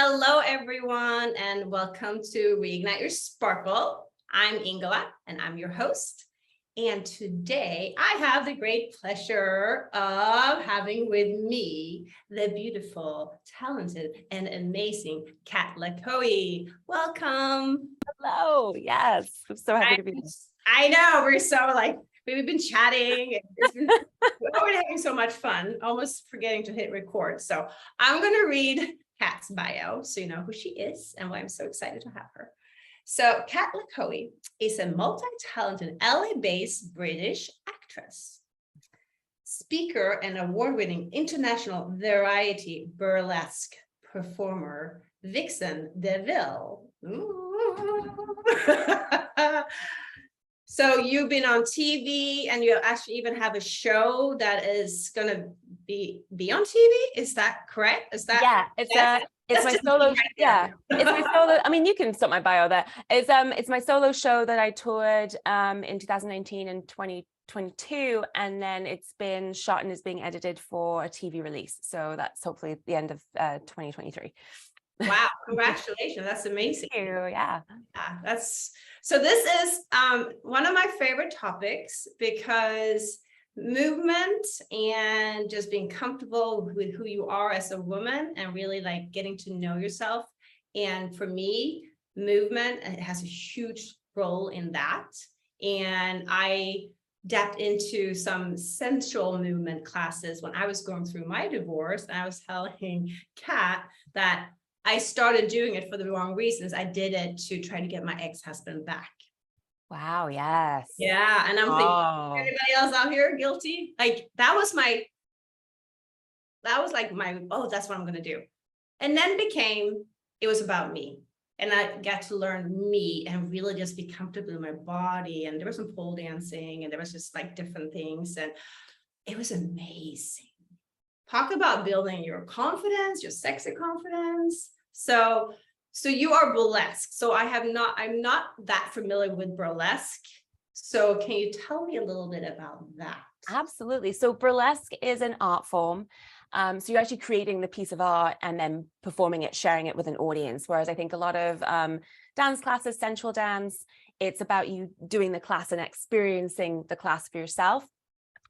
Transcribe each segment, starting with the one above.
Hello, everyone, and welcome to Reignite Your Sparkle. I'm Ingela, and I'm your host. And today I have the great pleasure of having with me the beautiful, talented, and amazing Cat LaCohie. Welcome. Hello. Yes. I'm so happy to be here. I know, we've been chatting. We're already having so much fun, almost forgetting to hit record. So I'm going to read Cat's bio so you know who she is and why I'm so excited to have her. So Cat LaCohie is a multi-talented LA-based British actress, speaker, and award-winning international variety burlesque performer, Vixen DeVille. So you've been on TV, and you actually even have a show that is going to be on TV. Is that correct? Is that it's my solo. Yeah, it's my solo. I mean, you can stop my bio there. It's my solo show that I toured in 2019 and 2022, and then it's been shot and is being edited for a TV release. So that's hopefully at the end of 2023. Wow, congratulations. That's amazing. Thank you. Yeah. So this is one of my favorite topics, because movement and just being comfortable with who you are as a woman and really like getting to know yourself. And for me, movement has a huge role in that. And I dapped into some sensual movement classes when I was going through my divorce. And I was telling Kat that I started doing it for the wrong reasons. I did it to try to get my ex-husband back. Wow. Yes. Yeah. And I'm thinking, anybody else out here guilty? Like that was like my, oh, that's what I'm going to do. And then it was about me. And I got to learn me and really just be comfortable in my body. And there was some pole dancing and there was just like different things. And it was amazing. Talk about building your confidence, your sexy confidence. So you are burlesque. So I'm not that familiar with burlesque. So can you tell me a little bit about that? Absolutely. So burlesque is an art form. So you're actually creating the piece of art and then performing it, sharing it with an audience. Whereas I think a lot of dance classes, sensual dance, it's about you doing the class and experiencing the class for yourself.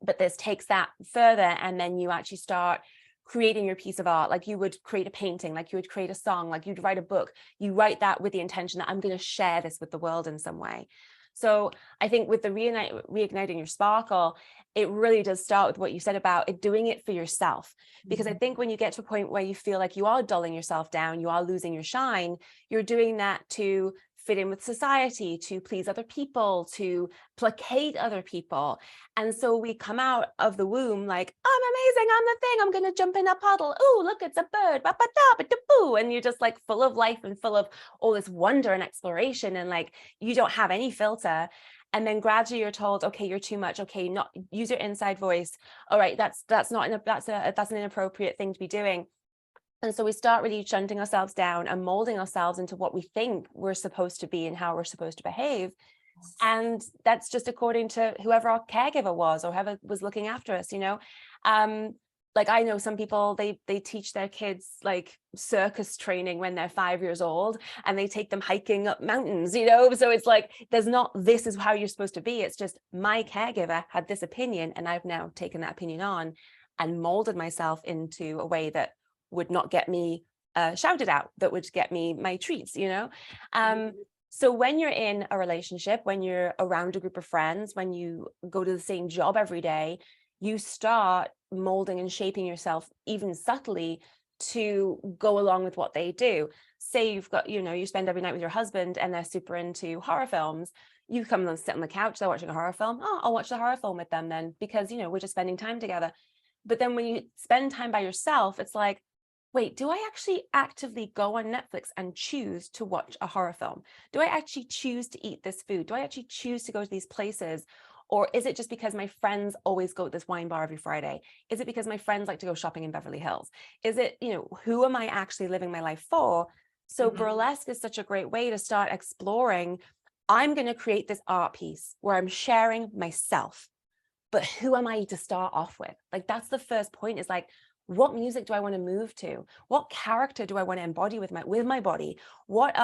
But this takes that further, and then you actually start creating your piece of art. Like you would create a painting, like you would create a song, like you'd write a book. You write that with the intention that I'm going to share this with the world in some way. So I think with the reigniting your sparkle, it really does start with what you said about it, doing it for yourself. Because I think when you get to a point where you feel like you are dulling yourself down, you are losing your shine, you're doing that to fit in with society, to please other people, to placate other people. And so we come out of the womb like, I'm amazing, I'm the thing, I'm going to jump in a puddle. Oh, look, it's a bird. Ba-ba-da-ba-da-boo. And you're just like full of life and full of all this wonder and exploration. And like, you don't have any filter. And then gradually you're told, okay, you're too much. Okay, not use your inside voice. All right, that's an inappropriate thing to be doing. And so we start really shunting ourselves down and molding ourselves into what we think we're supposed to be and how we're supposed to behave. And that's just according to whoever our caregiver was or whoever was looking after us, you know. Like I know some people, they teach their kids like circus training when they're 5 years old, and they take them hiking up mountains, you know. So it's like, there's not, this is how you're supposed to be. It's just my caregiver had this opinion, and I've now taken that opinion on and molded myself into a way that would not get me shouted out, that would get me my treats, you know. So when you're in a relationship, when you're around a group of friends, when you go to the same job every day, you start molding and shaping yourself even subtly to go along with what they do. Say you've got, you know, you spend every night with your husband and they're super into horror films. You come and sit on the couch, they're watching a horror film. Oh, I'll watch the horror film with them then, because, you know, we're just spending time together. But then when you spend time by yourself, it's like, wait, do I actually actively go on Netflix and choose to watch a horror film? Do I actually choose to eat this food? Do I actually choose to go to these places? Or is it just because my friends always go to this wine bar every Friday? Is it because my friends like to go shopping in Beverly Hills? Is it, you know, who am I actually living my life for? So burlesque is such a great way to start exploring. I'm going to create this art piece where I'm sharing myself, but who am I to start off with? Like, that's the first point, is like, what music do I want to move to? What character do I want to embody with my body? What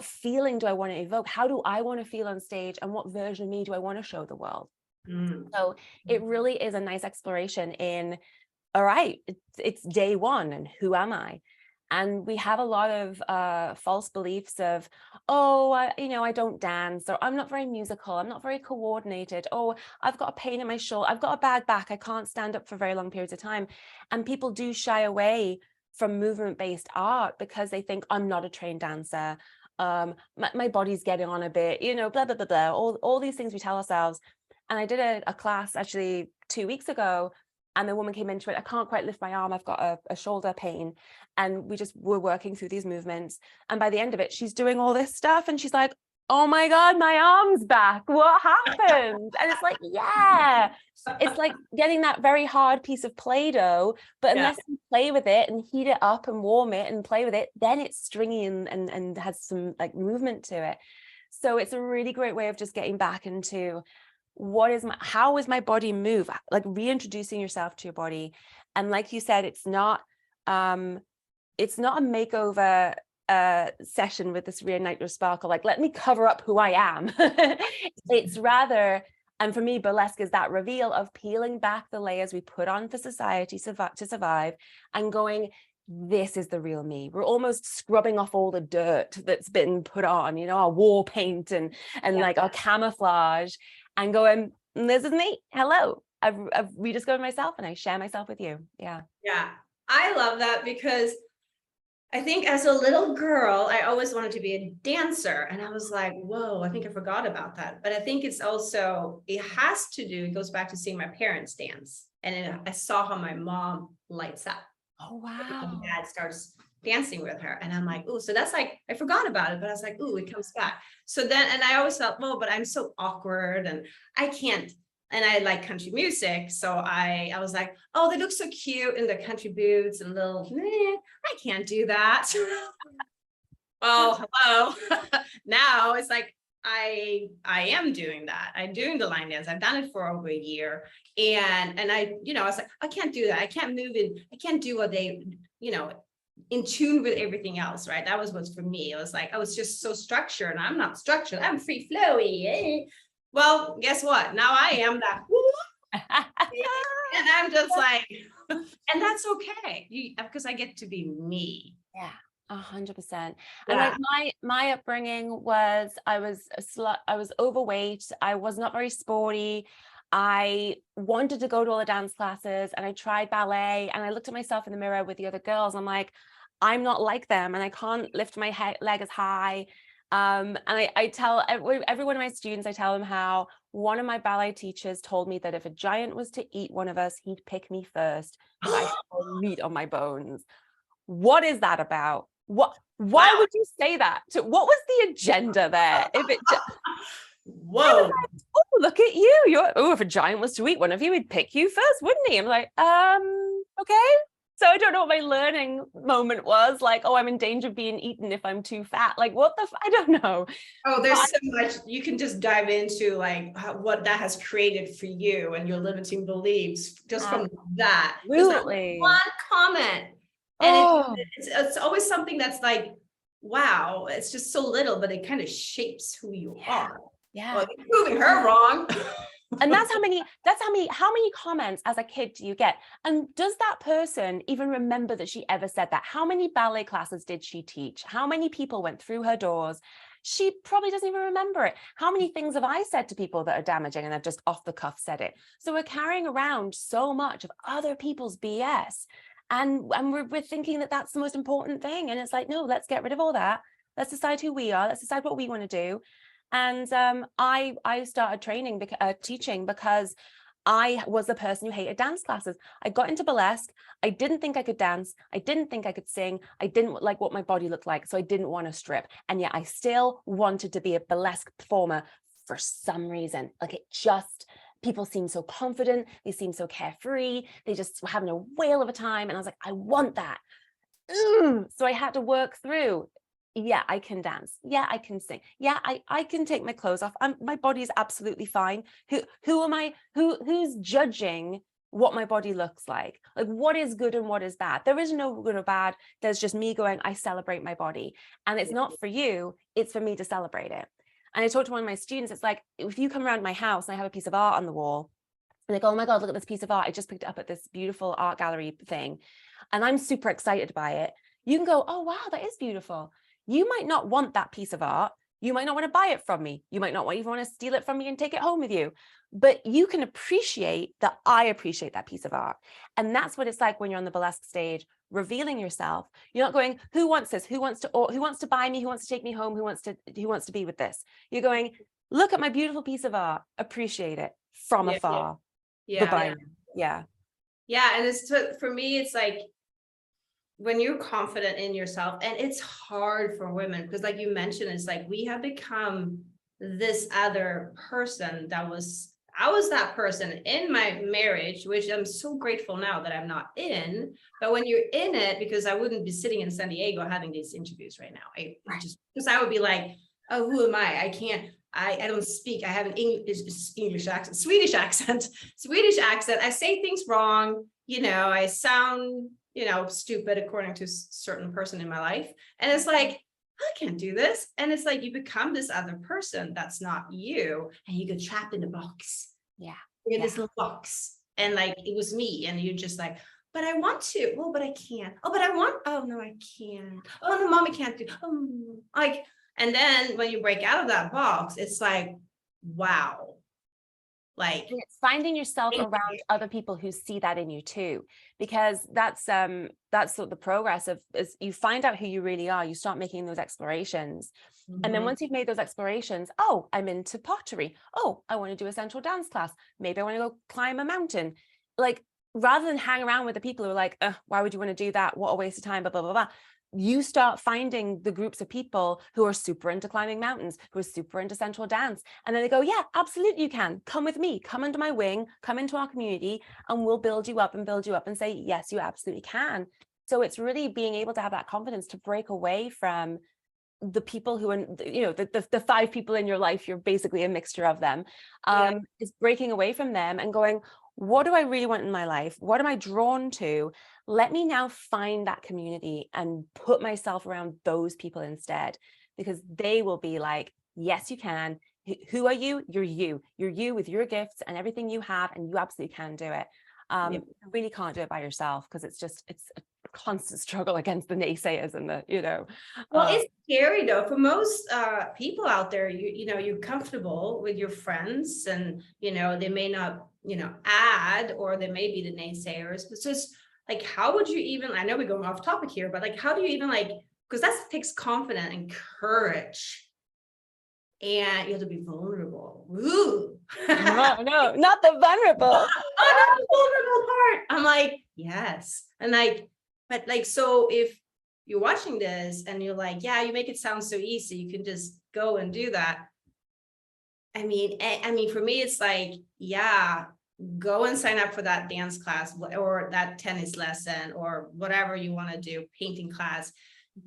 feeling do I want to evoke? How do I want to feel on stage? And what version of me do I want to show the world? So it really is a nice exploration in, all right, it's day one, and who am I? And we have a lot of false beliefs of, oh, I don't dance, or I'm not very musical, I'm not very coordinated, oh, I've got a pain in my shoulder, I've got a bad back, I can't stand up for very long periods of time. And people do shy away from movement-based art because they think, I'm not a trained dancer, my body's getting on a bit, blah, blah, blah, blah, all these things we tell ourselves. And I did a class actually 2 weeks ago, and the woman came into it, I can't quite lift my arm, I've got a shoulder pain. And we just were working through these movements. And by the end of it, she's doing all this stuff. And she's like, oh my God, my arm's back. What happened? And it's like, yeah, it's like getting that very hard piece of Play-Doh, but unless you play with it and heat it up and warm it and play with it, then it's stringy and has some like movement to it. So it's a really great way of just getting back into how is my body move, like reintroducing yourself to your body. And like you said, it's not a makeover session with this reignite your sparkle, like let me cover up who I am. It's rather, and for me, burlesque is that reveal of peeling back the layers we put on for society to survive and going, this is the real me. We're almost scrubbing off all the dirt that's been put on, our war paint and like our camouflage, and going, this is me. Hello. I've rediscovered myself, and I share myself with you. Yeah. I love that, because I think as a little girl, I always wanted to be a dancer. And I was like, whoa, I think I forgot about that. But I think it goes back to seeing my parents dance. And I saw how my mom lights up. Oh, wow. My dad starts dancing with her. And I'm like, oh, so that's like, I forgot about it, but I was like, oh, it comes back. So then, and I always thought, well, but I'm so awkward and I can't, and I like country music. So I was like, oh, they look so cute in their country boots and I can't do that. Well, hello. Now it's like, I am doing that. I'm doing the line dance. I've done it for over a year. And I was like, I can't do that. I can't move in. I can't do what they, in tune with everything else, right? That was what's for me. It was like, I was just so structured, and I'm not structured. I'm free flowy. Eh? Well, guess what? Now I am that. And I'm just like, and that's okay. Because I get to be me. Yeah. 100%. And like my upbringing was, I was overweight. I was not very sporty. I wanted to go to all the dance classes, and I tried ballet, and I looked at myself in the mirror with the other girls. I'm like, I'm not like them, and I can't lift my leg as high. And I tell every one of my students, I tell them how one of my ballet teachers told me that if a giant was to eat one of us, he'd pick me first, because I have meat on my bones. What is that about? Why would you say that? What was the agenda there? If it whoa, like, oh, look at you. If a giant was to eat one of you, he'd pick you first, wouldn't he? I'm like, okay. So I don't know what my learning moment was. Like, oh, I'm in danger of being eaten if I'm too fat. Like, what the? I don't know. Oh, there's so much you can just dive into, like what that has created for you and your limiting beliefs just from that. Absolutely. One comment. And it's always something that's like, wow, it's just so little, but it kind of shapes who you are. Yeah. Well, you're proving her wrong. And how many comments as a kid do you get? And does that person even remember that she ever said that? How many ballet classes did she teach? How many people went through her doors? She probably doesn't even remember it. How many things have I said to people that are damaging, and I've just off the cuff said it? So we're carrying around so much of other people's BS. And we're thinking that that's the most important thing. And it's like, no, let's get rid of all that. Let's decide who we are. Let's decide what we want to do. And I started teaching because I was the person who hated dance classes. I got into burlesque. I didn't think I could dance. I didn't think I could sing. I didn't like what my body looked like. So I didn't want to strip. And yet I still wanted to be a burlesque performer for some reason. Like people seem so confident. They seem so carefree. They just were having a whale of a time. And I was like, I want that. So I had to work through. Yeah, I can dance. Yeah, I can sing. Yeah, I can take my clothes off. My body is absolutely fine. Who am I? Who's judging what my body looks like what is good and what is bad. There is no good or bad. There's just me going, I celebrate my body, and it's not for you, it's for me to celebrate it. And I talked to one of my students, it's like, if you come around my house and I have a piece of art on the wall, and they go, oh my God, look at this piece of art, I just picked it up at this beautiful art gallery thing, and I'm super excited by it, you can go, oh wow, that is beautiful. You might not want that piece of art. You might not want to buy it from me. You might not even want to steal it from me and take it home with you. But you can appreciate that I appreciate that piece of art. And that's what it's like when you're on the burlesque stage, revealing yourself. You're not going, who wants this? Who wants to buy me? Who wants to take me home? Who wants to be with this? You're going, look at my beautiful piece of art, appreciate it from afar. Yeah. Yeah. And it's for me, it's like, when you're confident in yourself, and it's hard for women because like you mentioned, it's like we have become this other person I was that person in my marriage, which I'm so grateful now that I'm not in. But when you're in it, because I wouldn't be sitting in San Diego having these interviews right now, just because I would be like, oh, who am I? I can't, I don't speak, I have an English accent, Swedish accent. I say things wrong, I sound stupid according to a certain person in my life. And it's like, I can't do this. And it's like, you become this other person that's not you. And you get trapped in a box. Yeah. In this little box. And like, it was me. And you're just like, but I want to. Oh, but I can't. Oh, but I want. Oh, no, I can't. Oh, no, mommy can't do. Oh, like, and then when you break out of that box, it's like, wow. Like, it's finding yourself around other people who see that in you too, because that's sort of the progress of, is you find out who you really are, you start making those explorations. And then once you've made those explorations, oh, I'm into pottery, oh, I want to do a sensual dance class, maybe I want to go climb a mountain. Like, rather than hang around with the people who are like, why would you want to do that, what a waste of time, blah blah blah blah, you start finding the groups of people who are super into climbing mountains, who are super into sensual dance. And then they go, yeah, absolutely, you can come with me, come under my wing, come into our community, and we'll build you up and say, yes, you absolutely can. So it's really being able to have that confidence to break away from the people who are, the 5 people in your life, you're basically a mixture of them, is breaking away from them and going, what do I really want in my life? What am I drawn to? Let me now find that community and put myself around those people instead, because they will be like, yes, you can. Who are you? You're you. You're you with your gifts and everything you have, and you absolutely can do it. You really can't do it by yourself, because it's a constant struggle against the naysayers and the, Well, it's scary though. For most people out there, you're comfortable with your friends, and they may not, add, or they may be the naysayers. But it's just like, how would you even, I know we're going off topic here, but like, how do you even because that takes confidence and courage. And you have to be vulnerable. Ooh. No, not the vulnerable. Oh, not the vulnerable part. I'm like, yes. And but so if you're watching this and you're like, yeah, you make it sound so easy, you can just go and do that. I mean, for me, it's like, yeah, go and sign up for that dance class or that tennis lesson or whatever you want to do, painting class,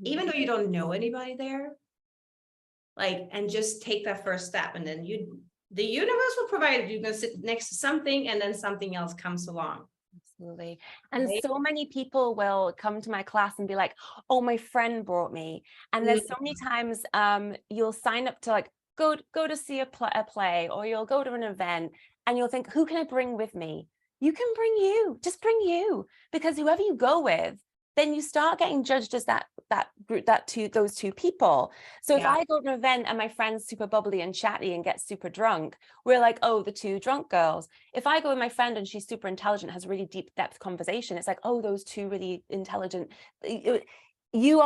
even though you don't know anybody there. And just take that first step, and then the universe will provide it. You're going to sit next to something, and then something else comes along. Absolutely. And so many people will come to my class and be like, oh, my friend brought me. And there's so many times you'll sign up to go to see a play, or you'll go to an event, and you'll think, who can I bring with me? You can bring you, just bring you, because whoever you go with, then you start getting judged as that group, those two people. So if I go to an event and my friend's super bubbly and chatty and gets super drunk, we're like, oh, the 2 drunk girls. If I go with my friend and she's super intelligent, has a really deep depth conversation, it's like, oh, those 2 really intelligent. You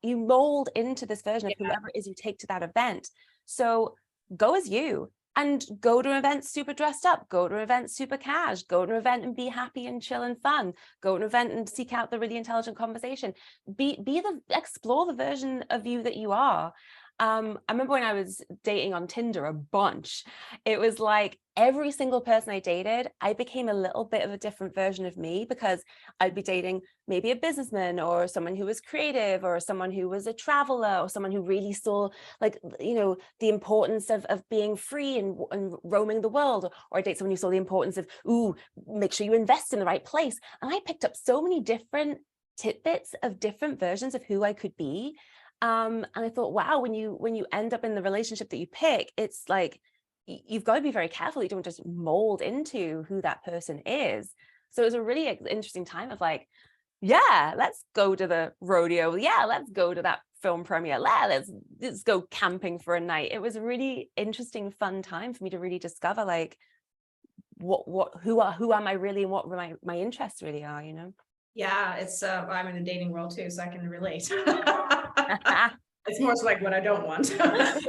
mold into this version of whoever it is you take to that event. So go as you. And go to an event super dressed up, go to an event super cash, go to an event and be happy and chill and fun, go to an event and seek out the really intelligent conversation. Explore the version of you that you are. I remember when I was dating on Tinder a bunch, it was like every single person I dated, I became a little bit of a different version of me, because I'd be dating maybe a businessman or someone who was creative or someone who was a traveler or someone who really saw, like, you know, the importance of being free and roaming the world, or I date someone who saw the importance of, ooh, make sure you invest in the right place. And I picked up so many different tidbits of different versions of who I could be. And I thought, wow, when you end up in the relationship that you pick, it's like you've got to be very careful you don't just mold into who that person is. So it was a really interesting time of like, yeah, let's go to the rodeo. Yeah, let's go to that film premiere. Let's go camping for a night. It was a really interesting, fun time for me to really discover like who am I really, and what my interests really are, you know? Yeah, it's I'm in the dating world too, so I can relate. It's more so like what I don't want.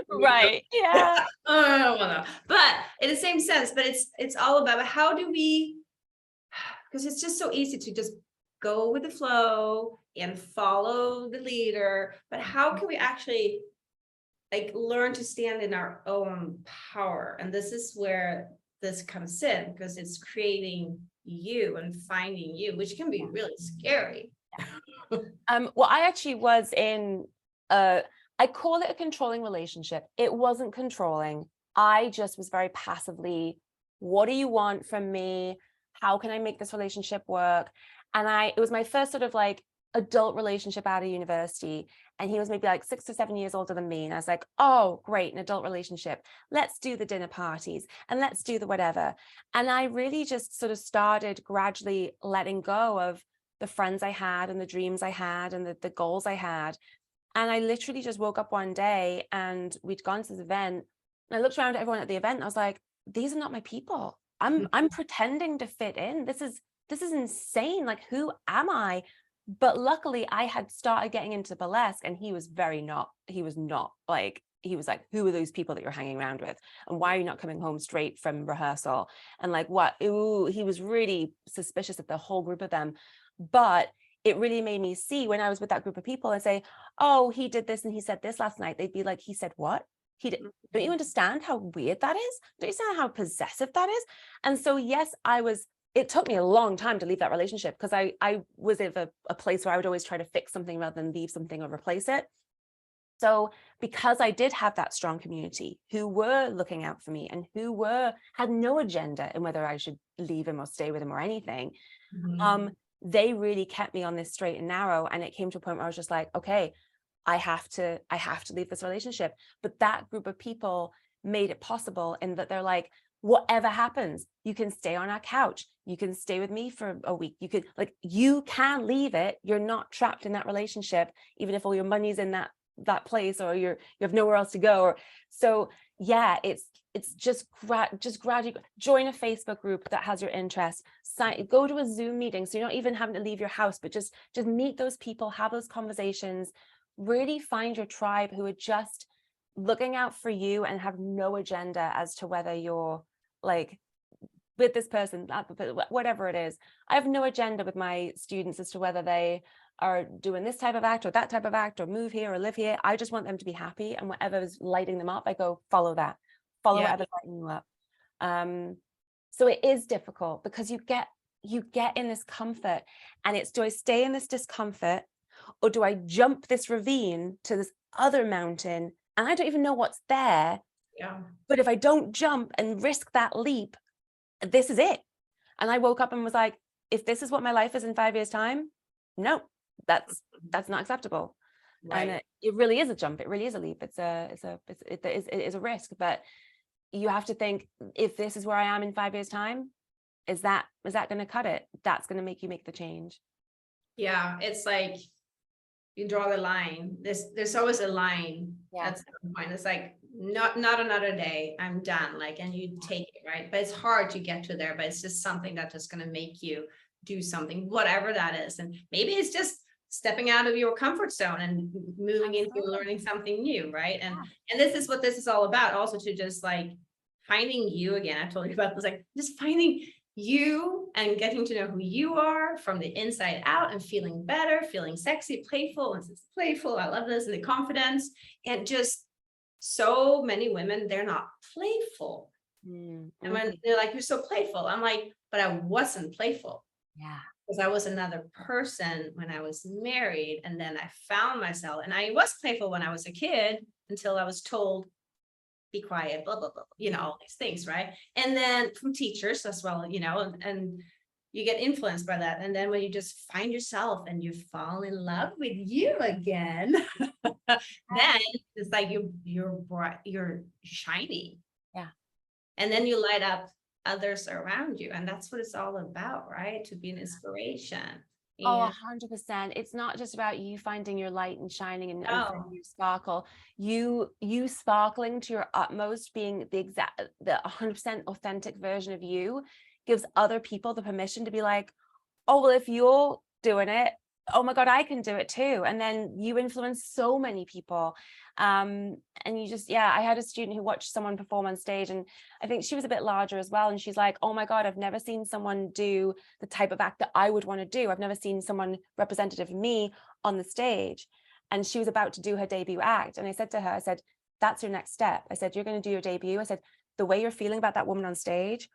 Right. Yeah. I don't want to. But in the same sense, but it's all about how do we, because it's just so easy to just go with the flow and follow the leader, but how can we actually like learn to stand in our own power? And this is where this comes in, because it's creating you and finding you, which can be really scary. Well, I actually was in I call it a controlling relationship. It wasn't controlling. I just was very passively, what do you want from me? How can I make this relationship work? And it was my first sort of like adult relationship out of university. And he was maybe like 6 or 7 years older than me. And I was like, oh, great, an adult relationship. Let's do the dinner parties and let's do the whatever. And I really just sort of started gradually letting go of the friends I had and the dreams I had and the goals I had. And I literally just woke up one day and we'd gone to this event and I looked around at everyone at the event and I was like, these are not my people. I'm pretending to fit in. This is insane. Like, who am I? But luckily I had started getting into burlesque and he was not like, he was like, who are those people that you're hanging around with? And why are you not coming home straight from rehearsal? And like, what? Ooh, he was really suspicious of the whole group of them. But it really made me see when I was with that group of people and say, oh, he did this and he said this last night. They'd be like, he said what? He did. Don't you understand how weird that is? Don't you understand how possessive that is? And so, yes, it took me a long time to leave that relationship because I was in a place where I would always try to fix something rather than leave something or replace it. So because I did have that strong community who were looking out for me and who had no agenda in whether I should leave him or stay with him or anything, they really kept me on this straight and narrow. And it came to a point where I was just like, okay, I have to leave this relationship. But that group of people made it possible in that they're like, whatever happens, you can stay on our couch. You can stay with me for a week. You can leave it. You're not trapped in that relationship, even if all your money's in that place or you have nowhere else to go. Or so, yeah, it's just gradually join a Facebook group that has your interest. Go to a Zoom meeting, so you're not even having to leave your house, but just meet those people, have those conversations, really find your tribe who are just looking out for you and have no agenda as to whether you're like with this person, whatever it is. I have no agenda with my students as to whether they are doing this type of act or that type of act or move here or live here. I just want them to be happy, and whatever is lighting them up, I go follow that. Follow whatever's lighting you up. So it is difficult because you get in this comfort, and it's, do I stay in this discomfort or do I jump this ravine to this other mountain and I don't even know what's there? Yeah. But if I don't jump and risk that leap, this is it. And I woke up and was like, if this is what my life is in 5 years' time, no, that's not acceptable. Right. And it really is a jump. It really is a leap. It is a risk. But you have to think, if this is where I am in 5 years' time, is that going to cut it? That's going to make you make the change. Yeah, it's like you draw the line. There's always a line. Yeah. That's the point. It's like not another day. I'm done. Like, and you take it, right? But it's hard to get to there. But it's just something that's just going to make you do something, whatever that is. And maybe it's just stepping out of your comfort zone and moving into learning something new, right? And this is what this is all about. Also, to just like finding you again. I told you about this, like just finding you and getting to know who you are from the inside out and feeling better, feeling sexy, playful. I love this, and the confidence, and just so many women, they're not playful. Mm, And when they're like, you're so playful, I'm like, but I wasn't playful. yeah. Because I was another person when I was married. And then I found myself, and I was playful when I was a kid until I was told, be quiet, blah, blah, blah, all these things, right? And then from teachers as well, and you get influenced by that. And then when you just find yourself and you fall in love with you again, then it's like you're bright, you're shiny. Yeah. And then you light up others around you. And that's what it's all about, right? To be an inspiration. Oh, And 100%. It's not just about you finding your light and shining and oh, your sparkle. You sparkling to your utmost, being the 100% authentic version of you, gives other people the permission to be like, oh, well, if you're doing it, oh my God, I can do it too. And then you influence so many people. And you just, yeah, I had a student who watched someone perform on stage, and I think she was a bit larger as well. And she's like, oh my God, I've never seen someone do the type of act that I would want to do. I've never seen someone representative of me on the stage. And she was about to do her debut act. And I said to her, I said, that's your next step. I said, you're going to do your debut. I said, the way you're feeling about that woman on stage,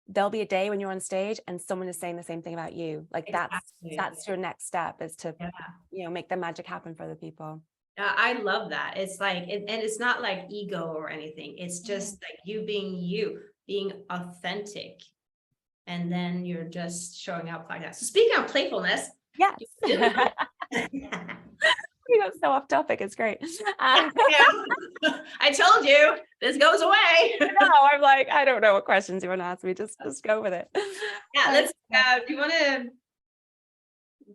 there'll be a day when you're on stage and someone is saying the same thing about you. Like exactly. that's your next step, is to, Yeah. make the magic happen for other people. I love that. It's like, and it's not like ego or anything. It's just like you, being authentic. And then you're just showing up like that. So speaking of playfulness. Yes. We got so off topic. It's great. I told you this goes away. No, I'm like, I don't know what questions you want to ask me. Just go with it. Yeah, let's do you want to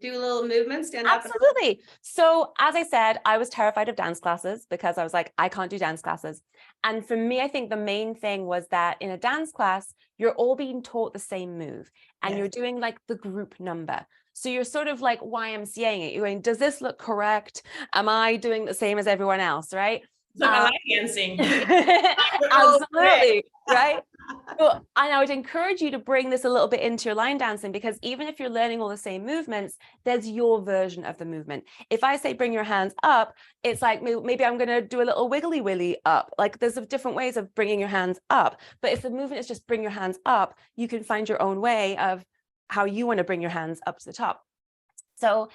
do a little movement, stand up? Absolutely. So as I said, I was terrified of dance classes because I was like, I can't do dance classes. And for me, I think the main thing was that in a dance class, you're all being taught the same move, and you're doing like the group number. So you're sort of like YMCAing it. You're going, does this look correct? Am I doing the same as everyone else? Right. So I like dancing. Absolutely. Right. Well, and I would encourage you to bring this a little bit into your line dancing, because even if you're learning all the same movements, there's your version of the movement. If I say bring your hands up, it's like maybe I'm going to do a little wiggly willy up. Like there's different ways of bringing your hands up. But if the movement is just bring your hands up, you can find your own way of how you want to bring your hands up to the top. So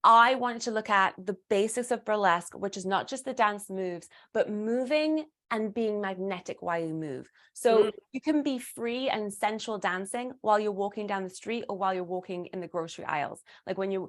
I wanted to look at the basics of burlesque, which is not just the dance moves, but moving and being magnetic while you move. So you can be free and sensual dancing while you're walking down the street or while you're walking in the grocery aisles. Like when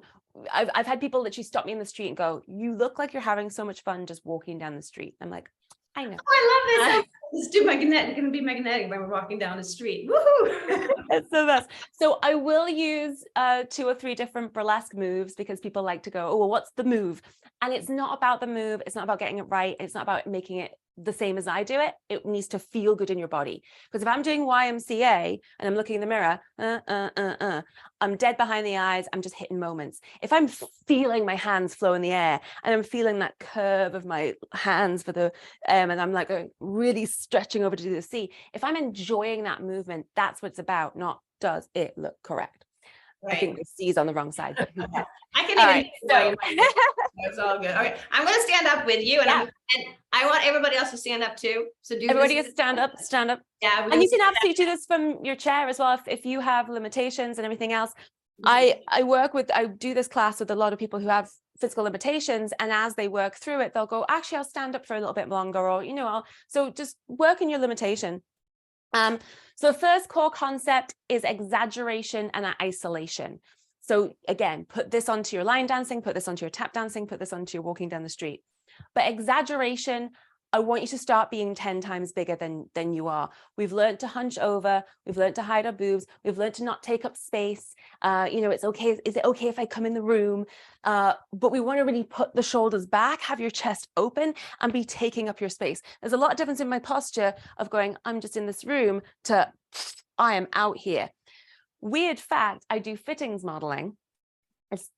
I've had people literally stop me in the street and go, you look like you're having so much fun just walking down the street. I'm like, I know. Oh, I love this. Let's do magnetic. It's going to be magnetic when we're walking down the street. Woohoo! It's the best. So I will use 2 or 3 different burlesque moves, because people like to go, oh, well, what's the move? And it's not about the move. It's not about getting it right. It's not about making it the same as I do it. It needs to feel good in your body. Because if I'm doing YMCA and I'm looking in the mirror, I'm dead behind the eyes. I'm just hitting moments. If I'm feeling my hands flow in the air and I'm feeling that curve of my hands for the and I'm like really stretching over to do the C, if I'm enjoying that movement, that's what it's about, not does it look correct. Right. I think the C is on the wrong side. But I can even so it's all good. Okay, I'm going to stand up with you, and I want everybody else to stand up too. So do everybody gets stand up. Yeah, and you can absolutely do this from your chair as well if you have limitations and everything else. I do this class with a lot of people who have physical limitations, and as they work through it, they'll go, actually, I'll stand up for a little bit longer, or so just work in your limitation. So the first core concept is exaggeration and isolation. So again, put this onto your line dancing, put this onto your tap dancing, put this onto your walking down the street. But exaggeration, I want you to start being 10 times bigger than you are. We've learned to hunch over. We've learned to hide our boobs. We've learned to not take up space. It's okay. Is it okay if I come in the room? But we want to really put the shoulders back, have your chest open, and be taking up your space. There's a lot of difference in my posture of going, I'm just in this room, to I am out here. Weird fact, I do fittings modeling.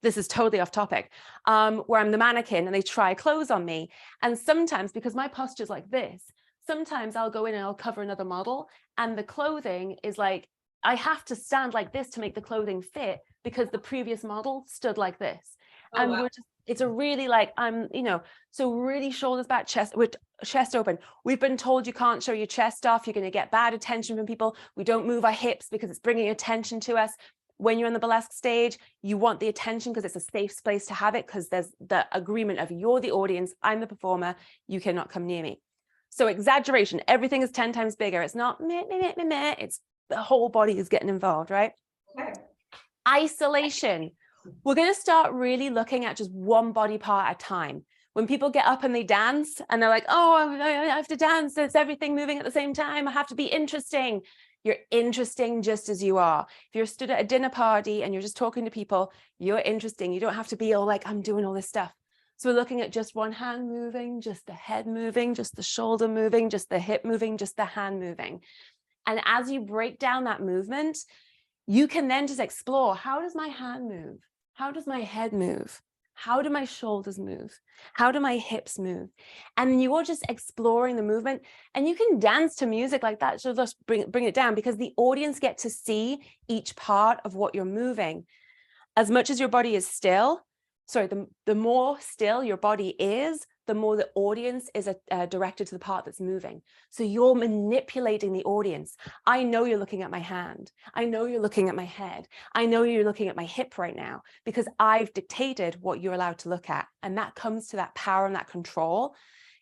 This is totally off topic, where I'm the mannequin and they try clothes on me. And sometimes, because my posture is like this, sometimes I'll go in and I'll cover another model, and the clothing is like, I have to stand like this to make the clothing fit because the previous model stood like this. Oh, And wow. we're just, it's a really like, so really shoulders back, chest, with chest open. We've been told you can't show your chest off. You're going to get bad attention from people. We don't move our hips because it's bringing attention to us. When you're on the burlesque stage, you want the attention because it's a safe place to have it, because there's the agreement of you're the audience, I'm the performer, you cannot come near me. So exaggeration, everything is 10 times bigger. It's not meh, meh, meh, meh, meh. It's the whole body is getting involved, right? Okay. Isolation. We're going to start really looking at just one body part at a time. When people get up and they dance and they're like, oh, I have to dance, it's everything moving at the same time, I have to be interesting. You're interesting just as you are. If you're stood at a dinner party and you're just talking to people, you're interesting. You don't have to be all like, I'm doing all this stuff. So we're looking at just one hand moving, just the head moving, just the shoulder moving, just the hip moving, just the hand moving. And as you break down that movement, you can then just explore, how does my hand move? How does my head move? How do my shoulders move? How do my hips move? And you are just exploring the movement, and you can dance to music like that. So just bring it down, because the audience get to see each part of what you're moving. As much as your body is still, the more still your body is, the more the audience is directed to the part that's moving. So you're manipulating the audience. I know you're looking at my hand. I know you're looking at my head. I know you're looking at my hip right now, because I've dictated what you're allowed to look at. And that comes to that power and that control.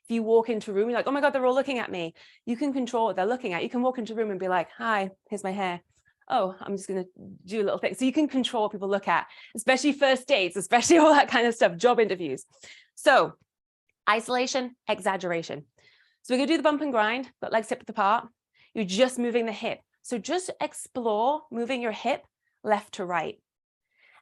If you walk into a room, you're like, oh my God, they're all looking at me. You can control what they're looking at. You can walk into a room and be like, hi, here's my hair. Oh, I'm just going to do a little thing. So you can control what people look at, especially first dates, especially all that kind of stuff, job interviews. So isolation, exaggeration. So we're going to do the bump and grind, but legs hip apart. You're just moving the hip. So just explore moving your hip left to right,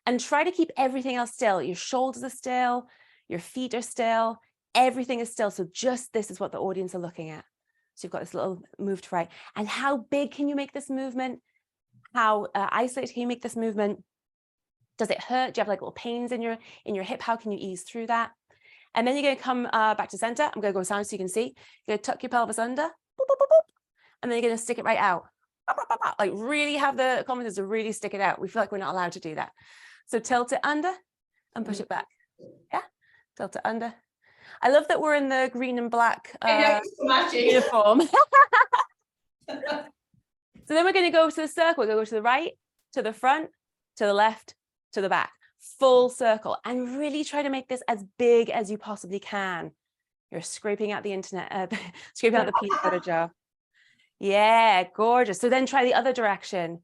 and try to keep everything else still. Your shoulders are still, your feet are still, everything is still. So just this is what the audience are looking at. So you've got this little move to right. And how big can you make this movement? How isolated can you make this movement? Does it hurt? Do you have like little pains in your hip? How can you ease through that? And then you're going to come back to center. I'm going to go down so you can see. You're going to tuck your pelvis under, boop, boop, boop, boop, and then you're going to stick it right out. Like really have the confidence to really stick it out. We feel like we're not allowed to do that. So tilt it under and push it back. Yeah, tilt it under. I love that we're in the green and black uniform. So then we're going to go to the circle. We're going to go to the right, to the front, to the left, to the back. Full circle, and really try to make this as big as you possibly can. You're scraping out the internet, scraping out the peanut butter jar. Yeah, gorgeous. So then try the other direction.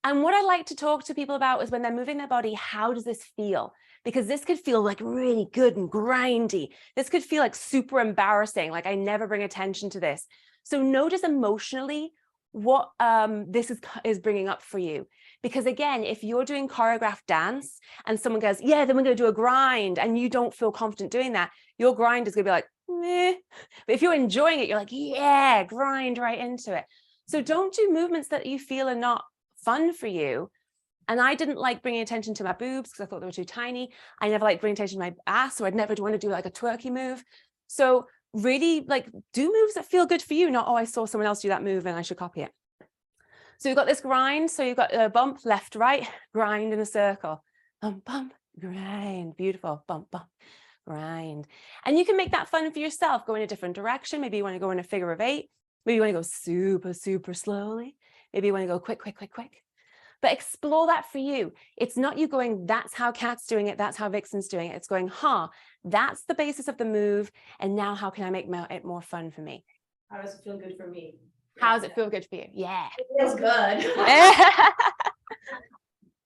And what I like to talk to people about is when they're moving their body, how does this feel? Because this could feel like really good and grindy. This could feel like super embarrassing, like I never bring attention to this. So notice emotionally what this is bringing up for you. Because again, if you're doing choreographed dance and someone goes, yeah, then we're going to do a grind, and you don't feel confident doing that, your grind is going to be like, meh. But if you're enjoying it, you're like, yeah, grind right into it. So don't do movements that you feel are not fun for you. And I didn't like bringing attention to my boobs because I thought they were too tiny. I never liked bringing attention to my ass, so I'd never want to do like a twerky move. So really like do moves that feel good for you, not, oh, I saw someone else do that move and I should copy it. So you've got this grind. So you've got a bump, left, right, grind in a circle. Bump, bump, grind. Beautiful. Bump, bump, grind. And you can make that fun for yourself. Go in a different direction. Maybe you want to go in a figure of 8. Maybe you want to go super, super slowly. Maybe you want to go quick, quick, quick, quick. But explore that for you. It's not you going, that's how Cat's doing it, that's how Vixen's doing it. It's going, that's the basis of the move. And now how can I make it more fun for me? How does it feel good for me? How does it feel good for you? Yeah. It feels good.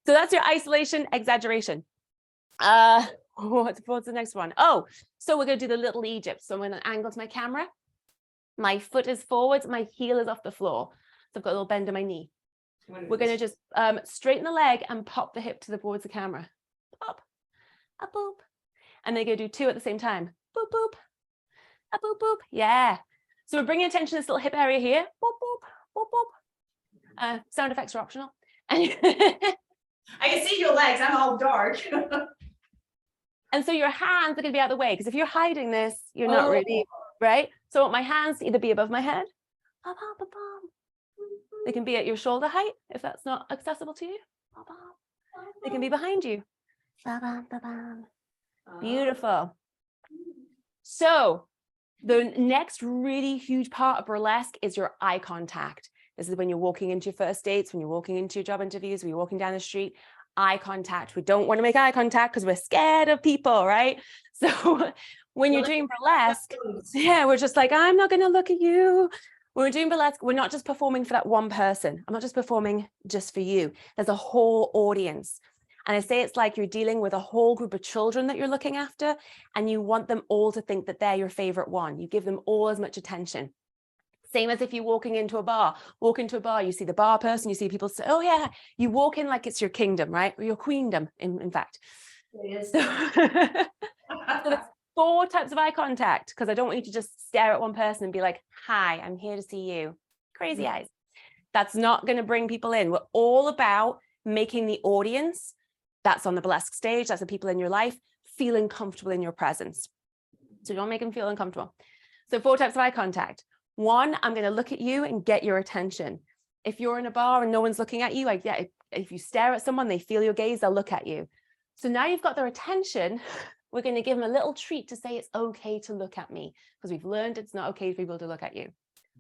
So that's your isolation, exaggeration. What's the next one? Oh, so we're going to do the little Egypt. So I'm going to angle to my camera. My foot is forwards, my heel is off the floor. So I've got a little bend in my knee. We're going to just straighten the leg and pop the hip towards the camera. Pop, a boop. And then you're going to do 2 at the same time. Boop, boop, a boop, boop. Yeah. So we're bringing attention to this little hip area here. Boop, boop, boop, boop. Sound effects are optional. And I can see your legs. I'm all dark. and so your hands are going to be out of the way, because if you're hiding this, you're not really, right? So I want my hands to either be above my head. They can be at your shoulder height if that's not accessible to you. They can be behind you. Beautiful. So the next really huge part of burlesque is your eye contact. This is when you're walking into your first dates, when you're walking into your job interviews, when you're walking down the street. Eye contact. We don't want to make eye contact because we're scared of people, right? So when you're doing burlesque, yeah, we're just like, I'm not going to look at you. When we're doing burlesque, we're not just performing for that one person. I'm not just performing just for you. There's a whole audience. And I say it's like you're dealing with a whole group of children that you're looking after, and you want them all to think that they're your favorite one. You give them all as much attention. Same as if you're walking into a bar, you see the bar person, you see people say, oh yeah, you walk in like it's your kingdom, right? Or your queendom, in fact. It is. So there's 4 types of eye contact, because I don't want you to just stare at one person and be like, hi, I'm here to see you. Crazy eyes. That's not going to bring people in. We're all about making the audience that's on the burlesque stage, that's the people in your life, feeling comfortable in your presence. So don't make them feel uncomfortable. So 4 types of eye contact. 1, I'm going to look at you and get your attention. If you're in a bar and no one's looking at you, like, yeah, if you stare at someone, they feel your gaze, they'll look at you. So now you've got their attention. We're going to give them a little treat to say it's okay to look at me, because we've learned it's not okay for people to look at you.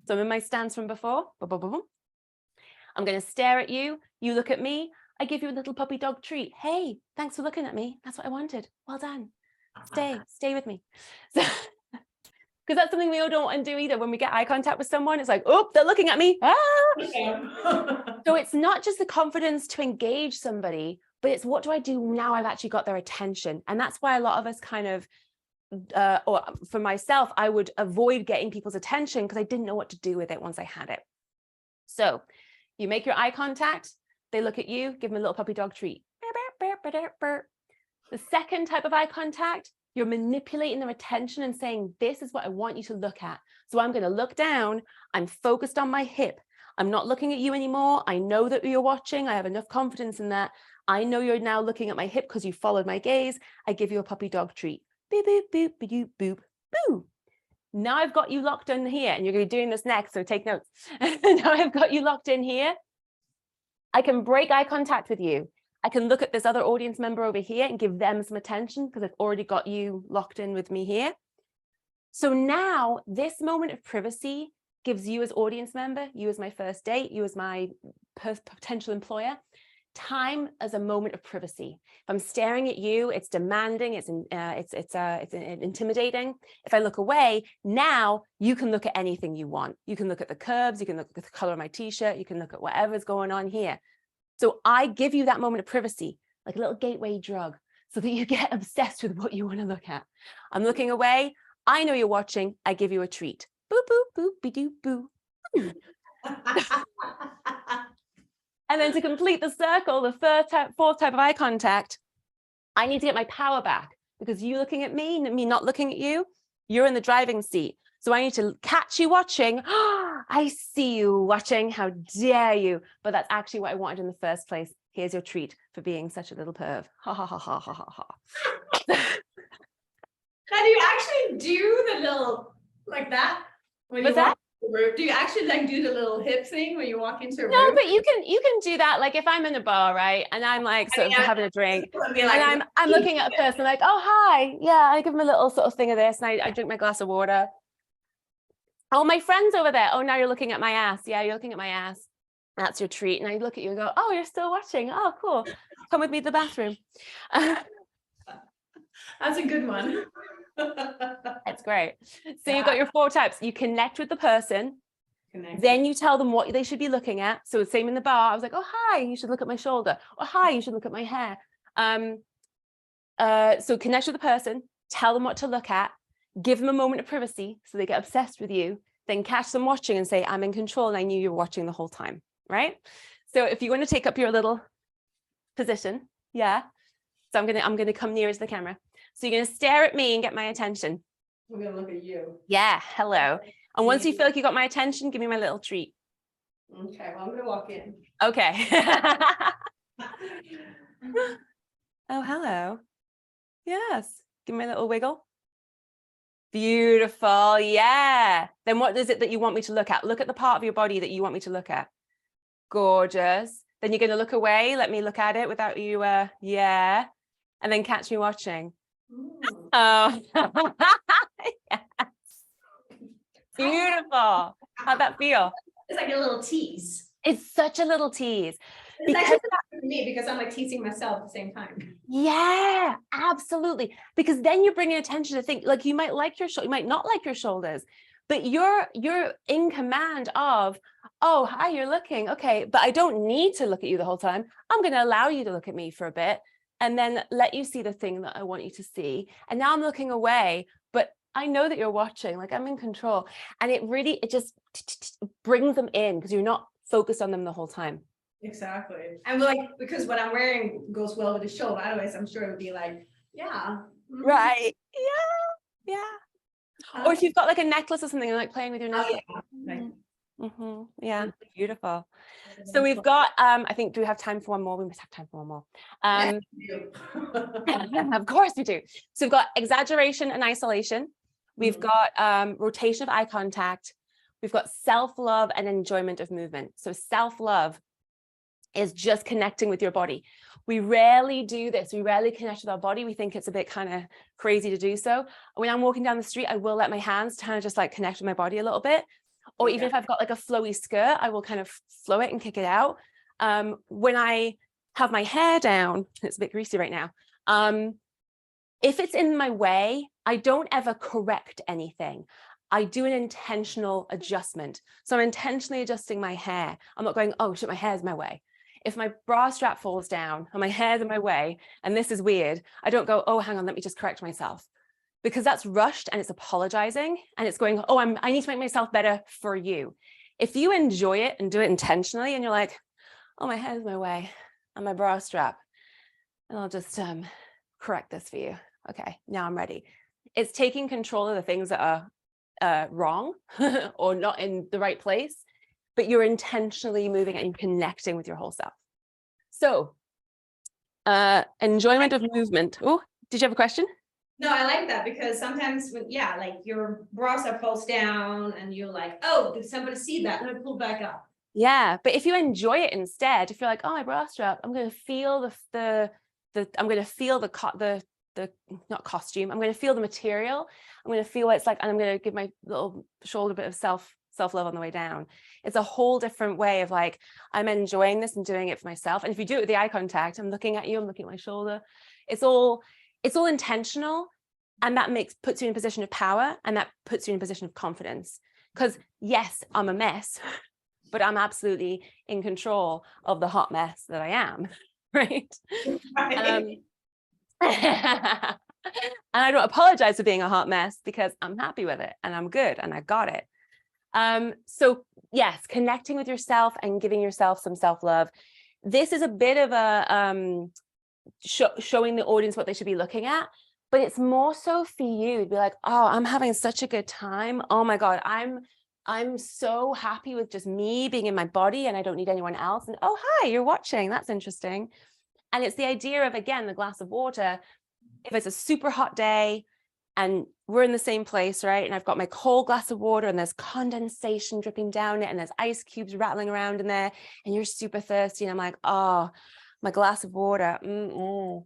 So I'm in my stance from before. I'm going to stare at you. You look at me. I give you a little puppy dog treat. Hey, thanks for looking at me. That's what I wanted. Well done. Stay with me. So, because that's something we all don't want to do either. When we get eye contact with someone, it's like, oh, they're looking at me. Ah! So it's not just the confidence to engage somebody, but it's what do I do now I've actually got their attention? And that's why a lot of us kind of, or for myself, I would avoid getting people's attention because I didn't know what to do with it once I had it. So you make your eye contact, they look at you, give them a little puppy dog treat. The second type of eye contact, you're manipulating their attention and saying, this is what I want you to look at. So I'm going to look down. I'm focused on my hip. I'm not looking at you anymore. I know that you're watching. I have enough confidence in that. I know you're now looking at my hip because you followed my gaze. I give you a puppy dog treat. Boop, boop, boop, boop, boop, boo. Now I've got you locked in here, and you're going to be doing this next, so take notes. Now I've got you locked in here. I can break eye contact with you. I can look at this other audience member over here and give them some attention because I've already got you locked in with me here. So now this moment of privacy gives you as audience member, you as my first date, you as my potential employer, time as a moment of privacy. If I'm staring at you, it's demanding, it's intimidating. If I look away, now you can look at anything you want. You can look at the curves, you can look at the color of my t-shirt, you can look at whatever's going on here. So I give you that moment of privacy, like a little gateway drug, so that you get obsessed with what you want to look at. I'm looking away. I know you're watching. I give you a treat. Boop, boop, boop, be-doo, boo. And then to complete the circle, the 4th type of eye contact, I need to get my power back because you looking at me not looking at you, you're in the driving seat. So I need to catch you watching. Oh, I see you watching. How dare you? But that's actually what I wanted in the first place. Here's your treat for being such a little perv. Ha ha ha ha ha ha ha. Now, do you actually do the little like that when you walk into the room? Do you actually like do the little hip thing when you walk into a room? No, but you can do that. Like if I'm in a bar, right, and I'm like sort of having a drink, and I'm looking at a person like, oh hi, yeah, I give them a little sort of thing of this, and I drink my glass of water. Oh, my friend's over there. Oh, now you're looking at my ass. Yeah, you're looking at my ass. That's your treat. And I look at you and go, oh, you're still watching. Oh, cool. Come with me to the bathroom. That's a good one. That's great. So you've got your 4 types. You connect with the person. Then you tell them what they should be looking at. So same in the bar. I was like, oh, hi, you should look at my shoulder. Or hi, you should look at my hair. So connect with the person. Tell them what to look at. Give them a moment of privacy so they get obsessed with you, then catch them watching and say, I'm in control and I knew you were watching the whole time, right? So if you want to take up your little position, yeah. So I'm gonna come nearer to the camera. So you're gonna stare at me and get my attention. I'm gonna look at you. Yeah, hello. And once you feel like you got my attention, give me my little treat. Okay, well, I'm gonna walk in. Okay. Oh, hello. Yes, give me a little wiggle. Beautiful. Yeah. Then what is it that you want me to look at? Look at the part of your body that you want me to look at. Gorgeous. Then you're going to look away. Let me look at it without you. Yeah. And then catch me watching. Ooh. Oh, yes. Beautiful. How'd that feel? It's like a little tease. It's such a little tease. It's Because actually for me because I'm like teasing myself at the same time. yeah, absolutely. Because then you're bringing attention to think like you might like your shoulder, you might not like your shoulders, but you're in command of, oh, hi, you're looking. Okay, but I don't need to look at you the whole time. I'm going to allow you to look at me for a bit and then let you see the thing that I want you to see. And now I'm looking away, but I know that you're watching, like I'm in control. And it just brings them in because you're not focused on them the whole time. Exactly. And like, because what I'm wearing goes well with the shoulder. Otherwise, I'm sure it would be like, yeah. Right. Yeah. Yeah. Or if you've got like a necklace or something, like playing with your necklace. Oh, yeah. Like, Yeah, beautiful. So we've got, I think, do we have time for one more? We must have time for one more. Of course we do. So we've got exaggeration and isolation. We've got rotation of eye contact. We've got self-love and enjoyment of movement. So self-love is just connecting with your body. We rarely do this. We rarely connect with our body. We think it's a bit kind of crazy to do so. When I'm walking down the street, I will let my hands kind of just like connect with my body a little bit. Or even if I've got like a flowy skirt, I will kind of flow it and kick it out. When I have my hair down, it's a bit greasy right now. If it's in my way, I don't ever correct anything. I do an intentional adjustment. So I'm intentionally adjusting my hair. I'm not going, oh shit, my hair's in my way. If my bra strap falls down and my hair's in my way, and this is weird, I don't go, oh, hang on, let me just correct myself. Because that's rushed and it's apologizing and it's going, oh, I need to make myself better for you. If you enjoy it and do it intentionally and you're like, oh, my hair's in my way and my bra strap, and I'll just correct this for you. Okay, now I'm ready. It's taking control of the things that are wrong or not in the right place, but you're intentionally moving and connecting with your whole self. So enjoyment of movement. Oh, did you have a question? No, I like that because sometimes when, yeah, like your bra strap falls down and you're like, oh, did somebody see that? Let me pull back up. Yeah, but if you enjoy it instead, if you're like, oh, my bra strap, I'm going to feel I'm going to feel the not costume. I'm going to feel the material. I'm going to feel what it's like, and I'm going to give my little shoulder a bit of self-love on the way down. It's a whole different way of like, I'm enjoying this and doing it for myself. And if you do it with the eye contact, I'm looking at you, I'm looking at my shoulder. It's all intentional, and that puts you in a position of power, and that puts you in a position of confidence. Because yes, I'm a mess, but I'm absolutely in control of the hot mess that I am, right? And I don't apologize for being a hot mess because I'm happy with it and I'm good and I got it. So yes, connecting with yourself and giving yourself some self-love. This is a bit of a showing the audience what they should be looking at, but it's more so for you to be like, oh, I'm having such a good time. Oh my God, I'm so happy with just me being in my body and I don't need anyone else. And oh, hi, you're watching. That's interesting. And it's the idea of, again, the glass of water. If it's a super hot day and we're in the same place, right? And I've got my cold glass of water and there's condensation dripping down it and there's ice cubes rattling around in there and you're super thirsty. And I'm like, oh, my glass of water. Oh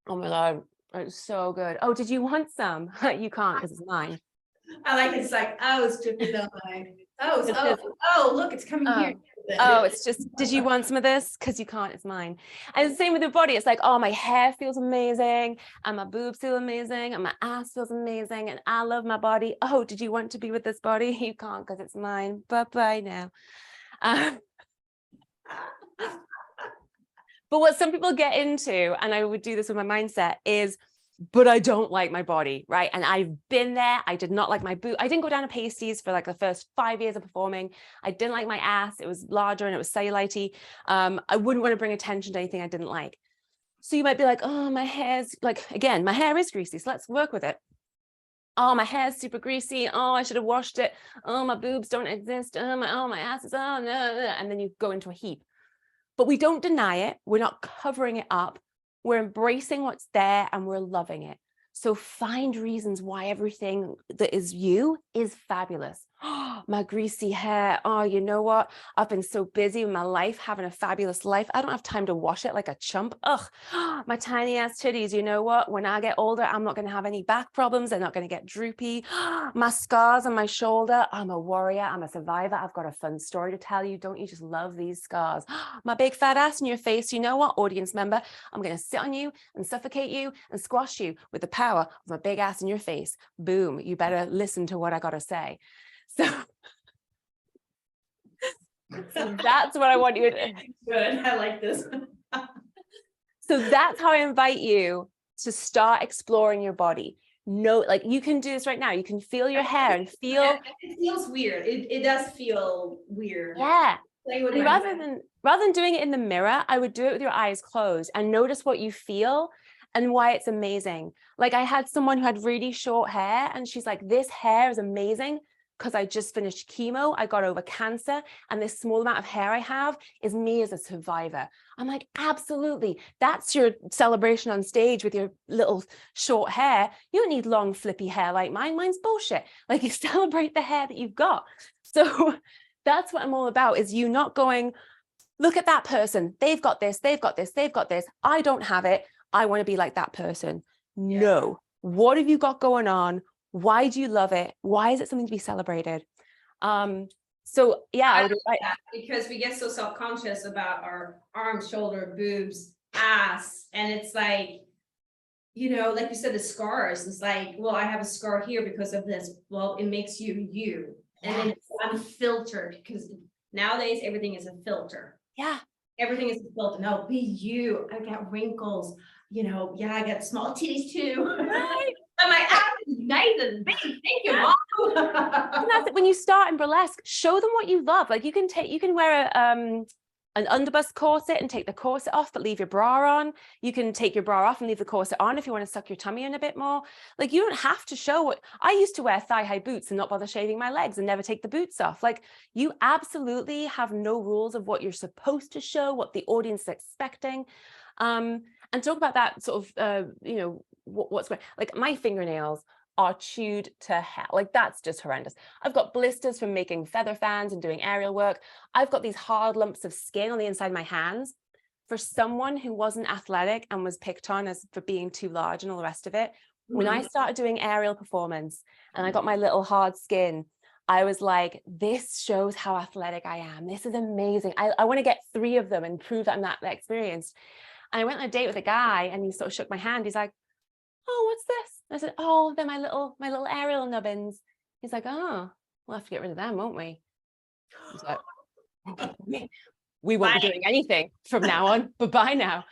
my God, it's so good. Oh, did you want some? You can't because it's mine. I like it's like, oh, it's dripping down mine. Oh, look, it's coming here. Oh, it's just, did you want some of this? Because you can't, it's mine. And it's the same with your body. It's like, oh, my hair feels amazing and my boobs feel amazing and my ass feels amazing and I love my body. Oh, did you want to be with this body? You can't because it's mine. Bye-bye now. But what some people get into, and I would do this with my mindset, is, but I don't like my body, right? And I've been there. I did not like my boob. I didn't go down to pasties for like the first 5 years of performing. I didn't like my ass. It was larger and it was cellulite-y. I wouldn't want to bring attention to anything I didn't like. So you might be like, oh, my hair's like, again, my hair is greasy, so let's work with it. Oh, my hair's super greasy. Oh, I should have washed it. Oh, my boobs don't exist. Oh, my ass is, oh, no. And then you go into a heap. But we don't deny it. We're not covering it up. We're embracing what's there and we're loving it. So find reasons why everything that is you is fabulous. Oh, my greasy hair. Oh, you know what? I've been so busy with my life, having a fabulous life. I don't have time to wash it like a chump. Ugh, my tiny ass titties. You know what? When I get older, I'm not going to have any back problems. They're not going to get droopy. My scars on my shoulder. I'm a warrior. I'm a survivor. I've got a fun story to tell you. Don't you just love these scars? My big fat ass in your face. You know what, audience member? I'm going to sit on you and suffocate you and squash you with the power of my big ass in your face. Boom. You better listen to what I got to say. So, so that's what I want you to. Good. I like this. So that's how I invite you to start exploring your body. No, like you can do this right now. You can feel your hair and feel. It feels weird. It does feel weird. Yeah. Play with And my rather than doing it in the mirror, I would do it with your eyes closed and notice what you feel and why it's amazing. Like I had someone who had really short hair and she's like, this hair is amazing because I just finished chemo, I got over cancer, and this small amount of hair I have is me as a survivor. I'm like, absolutely. That's your celebration on stage with your little short hair. You don't need long flippy hair like mine. Mine's bullshit. Like you celebrate the hair that you've got. So that's what I'm all about, is you not going, look at that person. They've got this, they've got this, they've got this. I don't have it. I want to be like that person. Yeah. No. What have you got going on? Why do you love it? Why is it something to be celebrated? So yeah, because we get so self-conscious about our arms, shoulder, boobs, ass, and it's like, you know, like you said, the scars. It's like, well, I have a scar here because of this. Well, it makes you you, and then it's unfiltered because nowadays everything is a filter. Yeah, everything is a filter. No, be you. I got wrinkles. You know, yeah, I got small titties too. right. But my ass is nice and big. Thank you, Mom. And that's it. When you start in burlesque, show them what you love. Like you can wear an underbust corset and take the corset off, but leave your bra on. You can take your bra off and leave the corset on if you want to suck your tummy in a bit more. Like you don't have to show what I used to wear thigh-high boots and not bother shaving my legs and never take the boots off. Like you absolutely have no rules of what you're supposed to show, what the audience is expecting. And talk about that sort of, you know, what's going, like my fingernails are chewed to hell. Like that's just horrendous. I've got blisters from making feather fans and doing aerial work. I've got these hard lumps of skin on the inside of my hands. For someone who wasn't athletic and was picked on as for being too large and all the rest of it, when I started doing aerial performance and I got my little hard skin, I was like, this shows how athletic I am. This is amazing. I want to get 3 of them and prove that I'm that experienced. And I went on a date with a guy and he sort of shook my hand. He's like, oh, what's this? And I said, oh, they're my little aerial nubbins. He's like, oh, we'll have to get rid of them, won't we? I was like, we won't be doing anything from now on. Bye-bye now.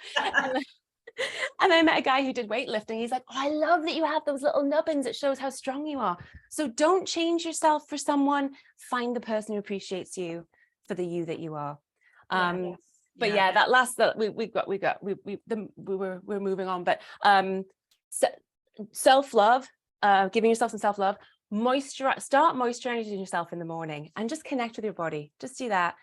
And I met a guy who did weightlifting. He's like, oh, I love that you have those little nubbins. It shows how strong you are. So don't change yourself for someone. Find the person who appreciates you for the you that you are. But yeah, that last that we're moving on. But self-love, giving yourself some self-love, start moisturizing yourself in the morning and just connect with your body. Just do that.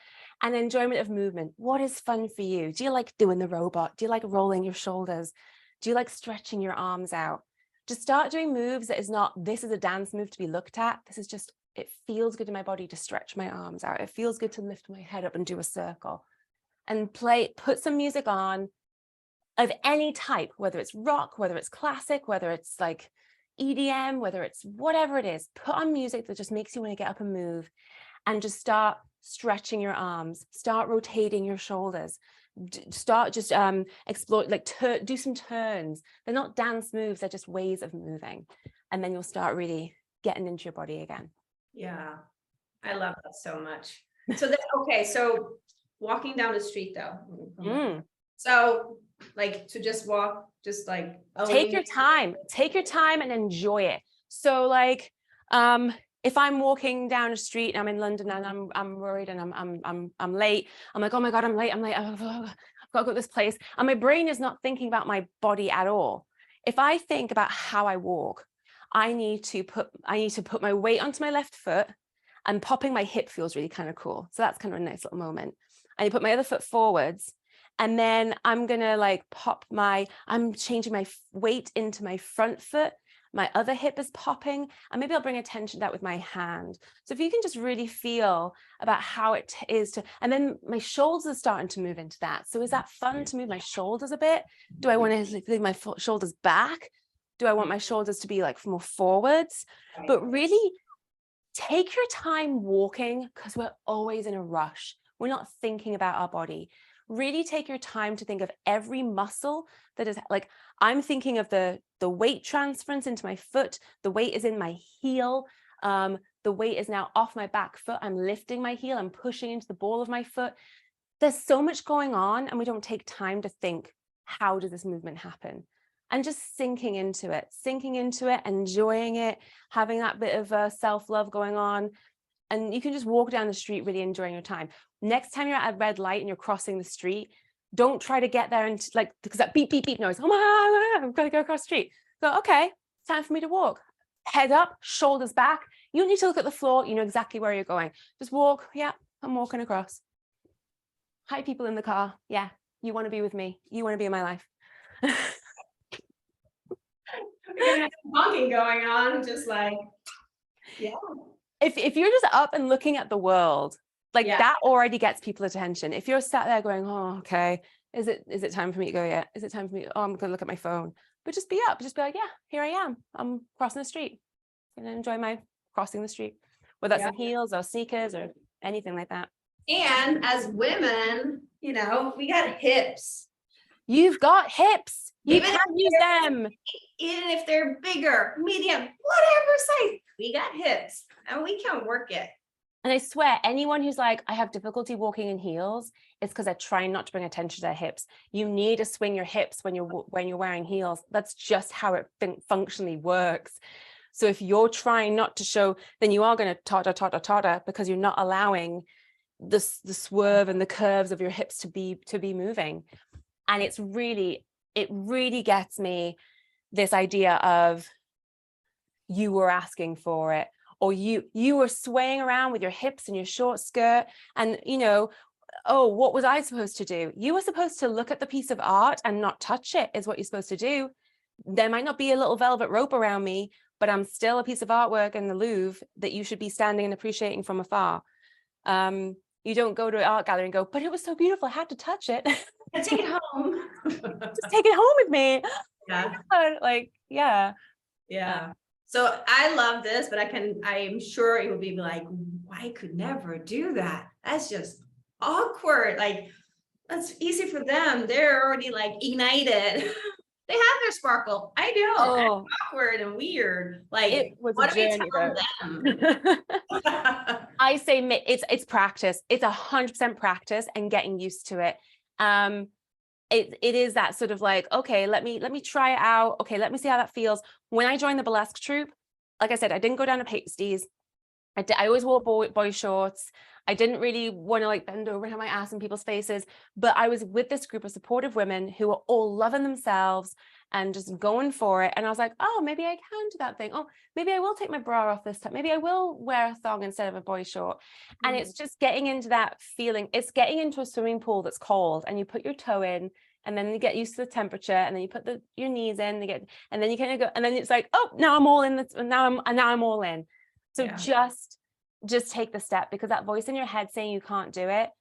And enjoyment of movement. What is fun for you? Do you like doing the robot? Do you like rolling your shoulders? Do you like stretching your arms out? Just start doing moves that is not, this is a dance move to be looked at. This is just, it feels good in my body to stretch my arms out. It feels good to lift my head up and do a circle. And put some music on of any type, whether it's rock, whether it's classic, whether it's like EDM, whether it's whatever it is, put on music that just makes you want to get up and move and just start stretching your arms, start rotating your shoulders, start just explore, like do some turns. They're not dance moves, they're just ways of moving. And then you'll start really getting into your body again. Yeah, I love that so much. So that's okay. So walking down the street though. So like to just walk, just like take your time and enjoy it. So like if I'm walking down a street and I'm in London and I'm worried and I'm late, I'm like, oh my God, I'm late. I've got to go to this place. And my brain is not thinking about my body at all. If I think about how I walk, I need to put my weight onto my left foot, and popping my hip feels really kind of cool. So that's kind of a nice little moment. And you put my other foot forwards, and then I'm going to like I'm changing my weight into my front foot. my other hip is popping, and maybe I'll bring attention to that with my hand. So if you can just really feel about how it is to, and then my shoulders are starting to move into that. So is that fun to move my shoulders a bit? Do I want to leave my shoulders back? Do I want my shoulders to be like more forwards? But really take your time walking, because we're always in a rush. We're not thinking about our body. Really take your time to think of every muscle that is like, I'm thinking of the weight transference into my foot. The weight is in my heel. The weight is now off my back foot. I'm lifting my heel. I'm pushing into the ball of my foot. There's so much going on, and we don't take time to think, how does this movement happen? And just sinking into it, enjoying it, having that bit of self-love going on. And you can just walk down the street really enjoying your time. Next time you're at a red light and you're crossing the street, don't try to get there and like, because that beep, beep, beep noise, oh my, I've got to go across the street. Go, okay, it's time for me to walk. Head up, shoulders back. You don't need to look at the floor. You know exactly where you're going. Just walk. Yeah, I'm walking across. Hi, people in the car. Yeah, you want to be with me. You want to be in my life. We're gonna have some honking going on, just like, yeah. If you're just up and looking at the world, like that already gets people attention. If you're sat there going, oh, okay, is it time for me to go yet? Is it time for me? Oh, I'm gonna look at my phone. But just be up, just be like, yeah, here I am. I'm crossing the street. I'm gonna enjoy my crossing the street, whether that's in heels or sneakers or anything like that. And as women, you know, we got hips. You've got hips. You Even can use them. Even if they're bigger, medium, whatever size, we got hips and we can work it. And I swear, anyone who's like, I have difficulty walking in heels, it's because they're trying not to bring attention to their hips. You need to swing your hips when you're wearing heels. That's just how it functionally works. So if you're trying not to show, then you are going to totter because you're not allowing the swerve and the curves of your hips to be moving. And it really gets me, this idea of you were asking for it, or you were swaying around with your hips and your short skirt, and you know, oh, what was I supposed to do? You were supposed to look at the piece of art and not touch it, is what you're supposed to do. There might not be a little velvet rope around me, but I'm still a piece of artwork in the Louvre that you should be standing and appreciating from afar. You don't go to an art gallery and go, but it was so beautiful, I had to touch it. And take it home. Just take it home with me. Yeah. Like, yeah. So I love this, but I'm sure it would be like, I could never do that. That's just awkward. Like, that's easy for them. They're already like ignited. They have their sparkle. I don't. Oh, awkward and weird. Like, it was what a do we journey, tell them? I say it's practice. It's 100% practice and getting used to it. It is that sort of like, okay, let me try it out. Okay, let me see how that feels. When I joined the burlesque troupe, like I said, I didn't go down to pasties. I always wore boy shorts. I didn't really want to like bend over and have my ass in people's faces, but I was with this group of supportive women who were all loving themselves and just going for it. And I was like, oh, maybe I can do that thing. Oh, maybe I will take my bra off this time. Maybe I will wear a thong instead of a boy short. And it's just getting into that feeling. It's getting into a swimming pool that's cold, and you put your toe in, and then you get used to the temperature, and then you put your knees in, and then you kind of go, and then it's like, oh, now I'm all in this. Now I'm all in. So just take the step, because that voice in your head saying you can't do it,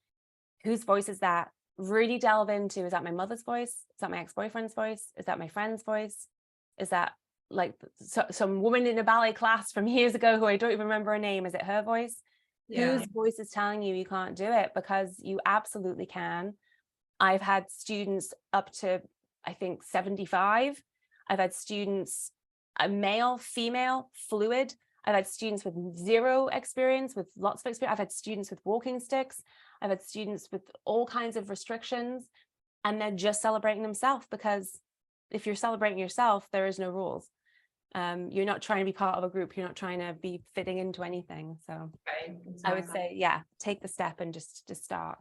whose voice is that? Really delve into, is that my mother's voice? Is that my ex-boyfriend's voice? Is that my friend's voice? Is that like some woman in a ballet class from years ago who I don't even remember her name? Is it her voice? Whose voice is telling you you can't do it? Because you absolutely can. I've had students up to, I think, 75. I've had students, male, female, fluid. I've had students with zero experience, with lots of experience. I've had students with walking sticks. I've had students with all kinds of restrictions, and they're just celebrating themselves, because if you're celebrating yourself, there is no rules. You're not trying to be part of a group. You're not trying to be fitting into anything. So I would say, yeah, take the step and just start.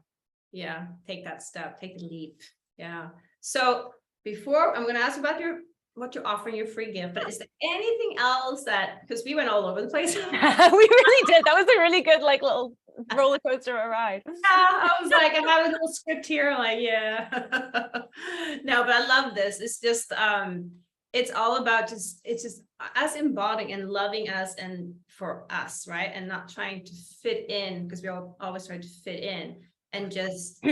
Yeah, take that step, take the leap. Yeah. So before, I'm going to ask about what you're offering, your free gift, but is there anything else that, because we went all over the place. We really did. That was a really good like little roller coaster of a ride. Yeah, I was like, I have a little script here, like, yeah. No, but I love this. It's just it's all about it's just us embodying and loving us and for us, right? And not trying to fit in, because we all always try to fit in, and just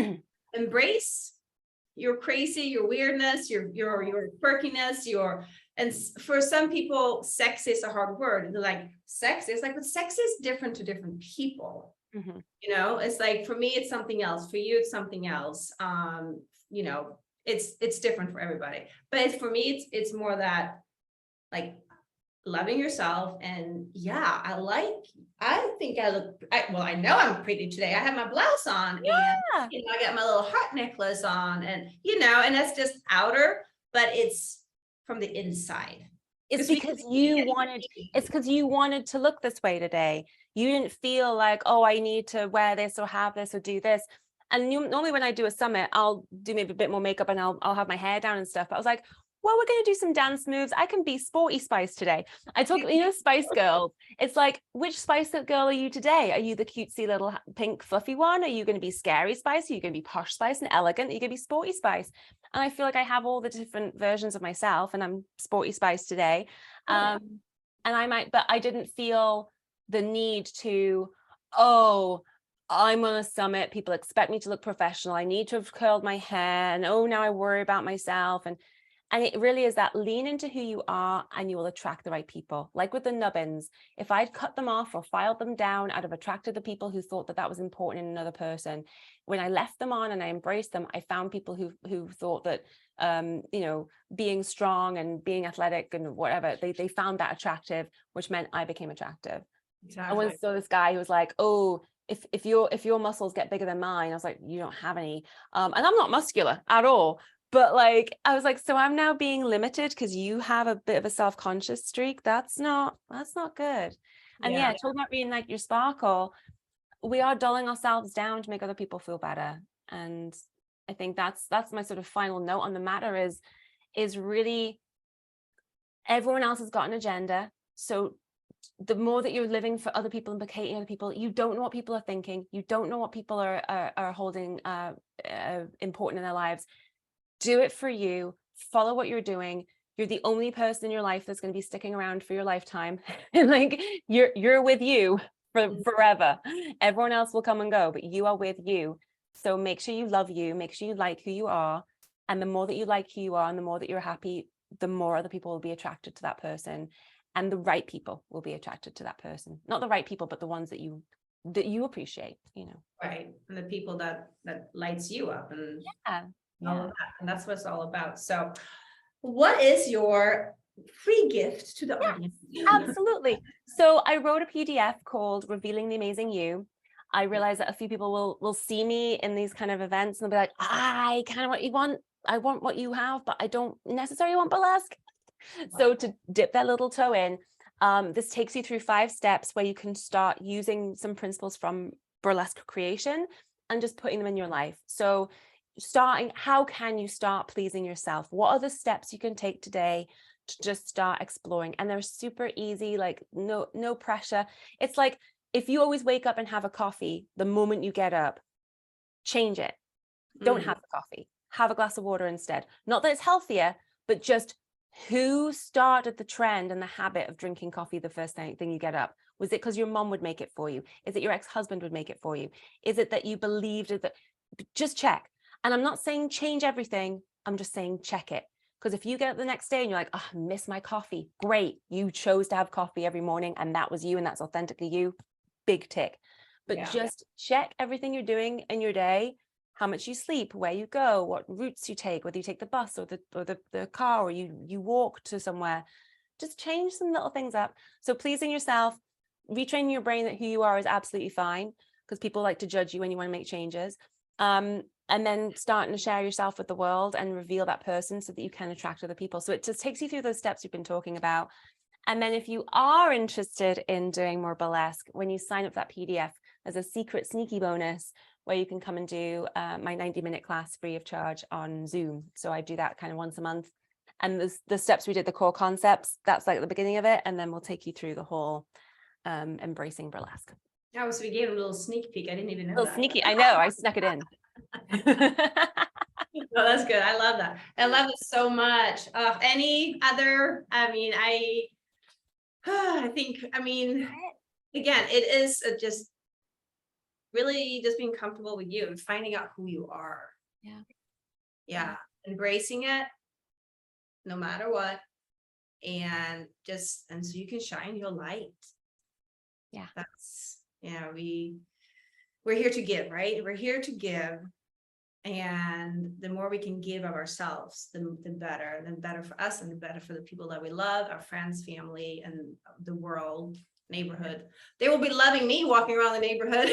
embrace your crazy, your weirdness, your quirkiness, and for some people, sex is a hard word. They're like, sex is like, but sex is different to different people. You know, it's like, for me, it's something else. For you, it's something else. You know, it's different for everybody. But for me, it's more that, like, loving yourself. And yeah, I think I look, well, I know I'm pretty today. I have my blouse on, and you know, I got my little heart necklace on, and you know, and that's just outer, but it's from the inside. It's because you wanted to look this way today. You didn't feel like, oh, I need to wear this or have this or do this. And normally when I do a summit, I'll do maybe a bit more makeup and I'll have my hair down and stuff. But I was like, well, we're going to do some dance moves. I can be sporty Spice today. I talk, you know, Spice Girls. It's like, which Spice Girl are you today? Are you the cutesy little pink fluffy one? Are you going to be scary Spice? Are you going to be posh Spice and elegant? Are you going to be sporty Spice? And I feel like I have all the different versions of myself, and I'm sporty Spice today. And but I didn't feel the need to, oh, I'm on a summit. People expect me to look professional. I need to have curled my hair, and oh, now I worry about myself. And it really is that lean into who you are, and you will attract the right people. Like with the nubbins, if I'd cut them off or filed them down, I'd have attracted the people who thought that was important in another person. When I left them on and I embraced them, I found people who thought that, you know, being strong and being athletic and whatever, they found that attractive, which meant I became attractive. Exactly. I once saw this guy who was like, oh, if your muscles get bigger than mine, I was like, you don't have any. And I'm not muscular at all. But like, I was like, so I'm now being limited because you have a bit of a self-conscious streak. That's not good. And yeah, talking about reignite your sparkle, we are dulling ourselves down to make other people feel better. And I think that's my sort of final note on the matter is really, everyone else has got an agenda. So the more that you're living for other people and placating other people, you don't know what people are thinking. You don't know what people are holding important in their lives. Do it for you. Follow what you're doing. You're the only person in your life that's going to be sticking around for your lifetime. And like, you're with you for forever. Everyone else will come and go, but you are with you. So make sure you love you. Make sure you like who you are. And the more that you like who you are and the more that you're happy, the more other people will be attracted to that person. And the right people will be attracted to that person. Not the right people, but the ones that you appreciate, you know. Right. And the people that lights you up, and all of that. And that's what it's all about. So what is your free gift to the audience? Absolutely. So I wrote a PDF called Revealing the Amazing You. I realized that a few people will see me in these kind of events and they'll be like, I kind of what you want. I want what you have, but I don't necessarily want burlesque. So to dip that little toe in, this takes you through 5 steps where you can start using some principles from burlesque creation and just putting them in your life. So how can you start pleasing yourself? What are the steps you can take today to just start exploring? And they're super easy, like no pressure. It's like, if you always wake up and have a coffee the moment you get up, change it. Don't have the coffee. Have a glass of water instead. Not that it's healthier, but just who started the trend and the habit of drinking coffee the first thing you get up? Was it because your mom would make it for you? Is it your ex-husband would make it for you? Is it that you believed it? Just check. And I'm not saying change everything. I'm just saying check it. Because if you get up the next day and you're like, oh, I miss my coffee. Great. You chose to have coffee every morning and that was you and that's authentically you. Big tick. But just check everything you're doing in your day. How much you sleep, where you go, what routes you take, whether you take the bus or the car, or you walk to somewhere. Just change some little things up. So pleasing yourself, retraining your brain that who you are is absolutely fine, because people like to judge you when you want to make changes. And then starting to share yourself with the world and reveal that person so that you can attract other people. So it just takes you through those steps you've been talking about. And then if you are interested in doing more burlesque, when you sign up for that PDF, there's a secret sneaky bonus where you can come and do my 90-minute class free of charge on Zoom. So I do that kind of once a month. And the steps we did, the core concepts, that's like the beginning of it. And then we'll take you through the whole embracing burlesque. Oh, so we gave a little sneak peek. I didn't even know that. Sneaky. I know. I snuck it in. Oh, that's good. I love that. I love it so much. Any other, I mean, I think, I mean, again, it is just really just being comfortable with you and finding out who you are. Yeah. Yeah. Embracing it no matter what. And so you can shine your light. Yeah. That's, yeah, we're here to give, right? We're here to give. And the more we can give of ourselves, the better for us and the better for the people that we love, our friends, family, and the world, neighborhood. They will be loving me walking around the neighborhood.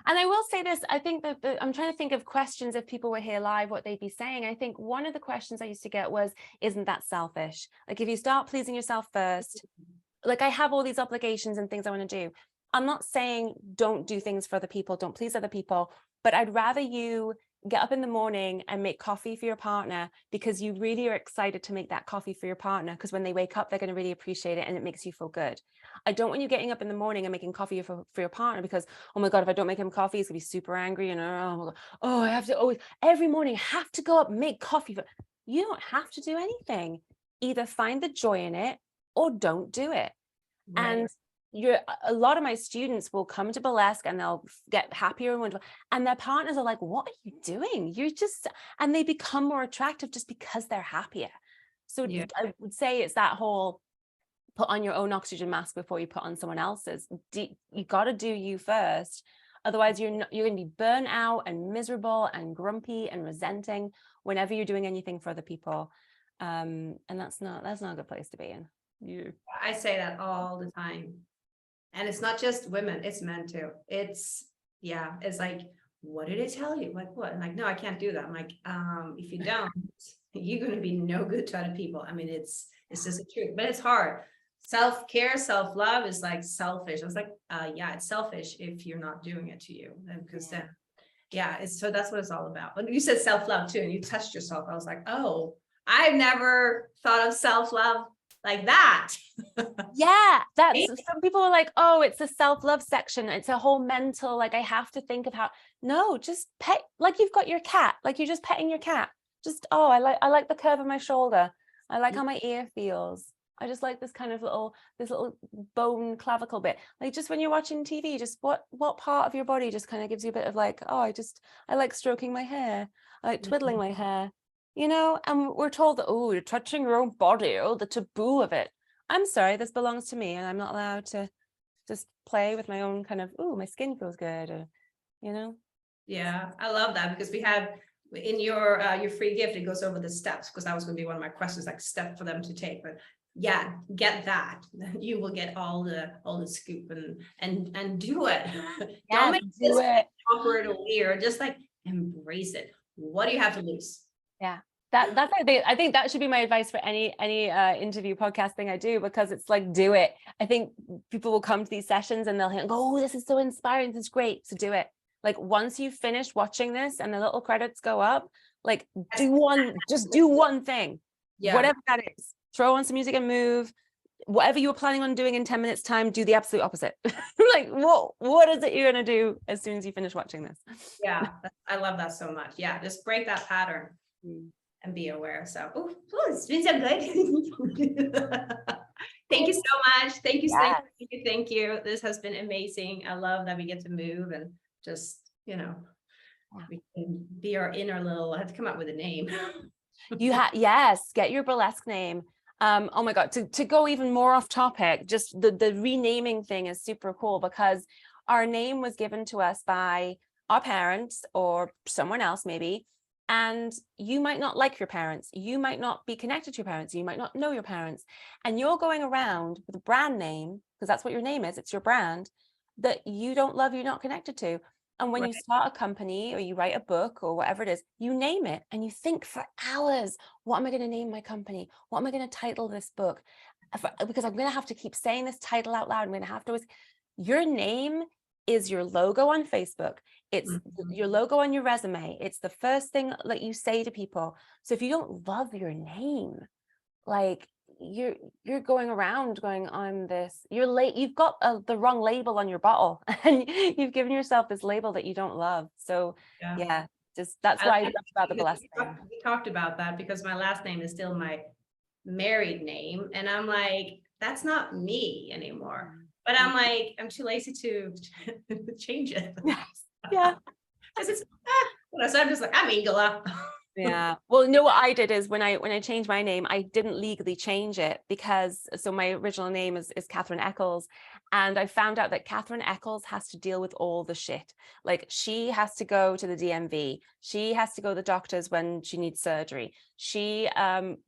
And I will say this, I think that I'm trying to think of questions if people were here live, what they'd be saying. I think one of the questions I used to get was, isn't that selfish? Like if you start pleasing yourself first, like I have all these obligations and things I want to do. I'm not saying don't do things for other people, don't please other people, but I'd rather you get up in the morning and make coffee for your partner because you really are excited to make that coffee for your partner, because when they wake up, they're going to really appreciate it and it makes you feel good. I don't want you getting up in the morning and making coffee for your partner because, oh my God, if I don't make him coffee, he's gonna be super angry and oh my God, oh, I have to always every morning have to go up and make coffee for you. Don't have to do anything. Either find the joy in it or don't do it. Right. And a lot of my students will come to burlesque and they'll get happier and wonderful, and their partners are like, what are you doing? You're just, and they become more attractive just because they're happier. So Yeah. I would say it's that whole put on your own oxygen mask before you put on someone else's. You got to do you first. Otherwise you're going to be burnt out and miserable and grumpy and resenting whenever you're doing anything for other people. And that's not a good place to be in. I say that all the time. And it's not just women, it's men too. It's like, what did it tell you? Like what? I'm like, no, I can't do that. I'm like, if you don't, you're going to be no good to other people. I mean, it's just the truth, but it's hard. Self-care, self-love is like selfish. I was like, yeah, it's selfish if you're not doing it to you. And because then, so that's what it's all about. But you said self-love too, and you touched yourself. I was like, oh, I've never thought of self-love like that. Yeah, that's some people are like, oh, it's a self-love section, it's a whole mental, like I have to think of how. No, just pet, like you've got your cat, like you're just petting your cat. Just, oh, I like the curve of my shoulder, I like how my ear feels, I just like this kind of this little bone clavicle bit. Like just when you're watching TV, just what part of your body just kind of gives you a bit of like, oh, I like stroking my hair, I like twiddling my hair, and we're told that, oh, you're touching your own body, oh, the taboo of it. I'm sorry, this belongs to me and I'm not allowed to just play with my own kind of, oh, my skin feels good, or, Yeah, I love that, because we have in your free gift, it goes over the steps, because that was going to be one of my questions, like step for them to take. But yeah, get that. You will get all the scoop and do it. Don't make this awkward or weird. Just like embrace it. What do you have to lose? Yeah. That's I think that should be my advice for any interview podcast thing I do, because it's like, do it. I think people will come to these sessions and they'll go, oh, this is so inspiring, this is great, so do it. Like once you finish watching this and the little credits go up, like do one thing, whatever that is. Throw on some music and move. Whatever you were planning on doing in 10 minutes time, do the absolute opposite. Like what is it you're gonna do as soon as you finish watching this? Yeah, I love that so much. Yeah, just break that pattern. And be aware. So, it's been so good. Thank you so much. Thank you. Yes. Thank you. This has been amazing. I love that we get to move and just, we can be our inner little, I have to come up with a name. Yes, get your burlesque name. Oh my God, to go even more off topic, just the renaming thing is super cool, because our name was given to us by our parents or someone else maybe. And you might not like your parents, you might not be connected to your parents, you might not know your parents, and you're going around with a brand name, because that's what your name is, it's your brand, that you don't love, you're not connected to. And when you start a company or you write a book or whatever it is, you name it and you think for hours, what am I going to name my company? What am I going to title this book? Because I'm going to have to keep saying this title out loud. I'm going to have to always, your name is your logo on Facebook. It's your logo on your resume. It's the first thing that you say to people. So if you don't love your name, like you're going around going, I'm this, you're late, you've got the wrong label on your bottle and you've given yourself this label that you don't love. So yeah, that's why I talked about the burlesque thing. We talked about that because my last name is still my married name. And I'm like, that's not me anymore. But I'm like, I'm too lazy to change it. Yes. Yeah. Because it's, so I'm just like, I'm Ingela. Yeah. Well, no, what I did is when I changed my name, I didn't legally change it because so my original name is Catherine Eccles. And I found out that Catherine Eccles has to deal with all the shit. Like she has to go to the DMV. She has to go to the doctors when she needs surgery. She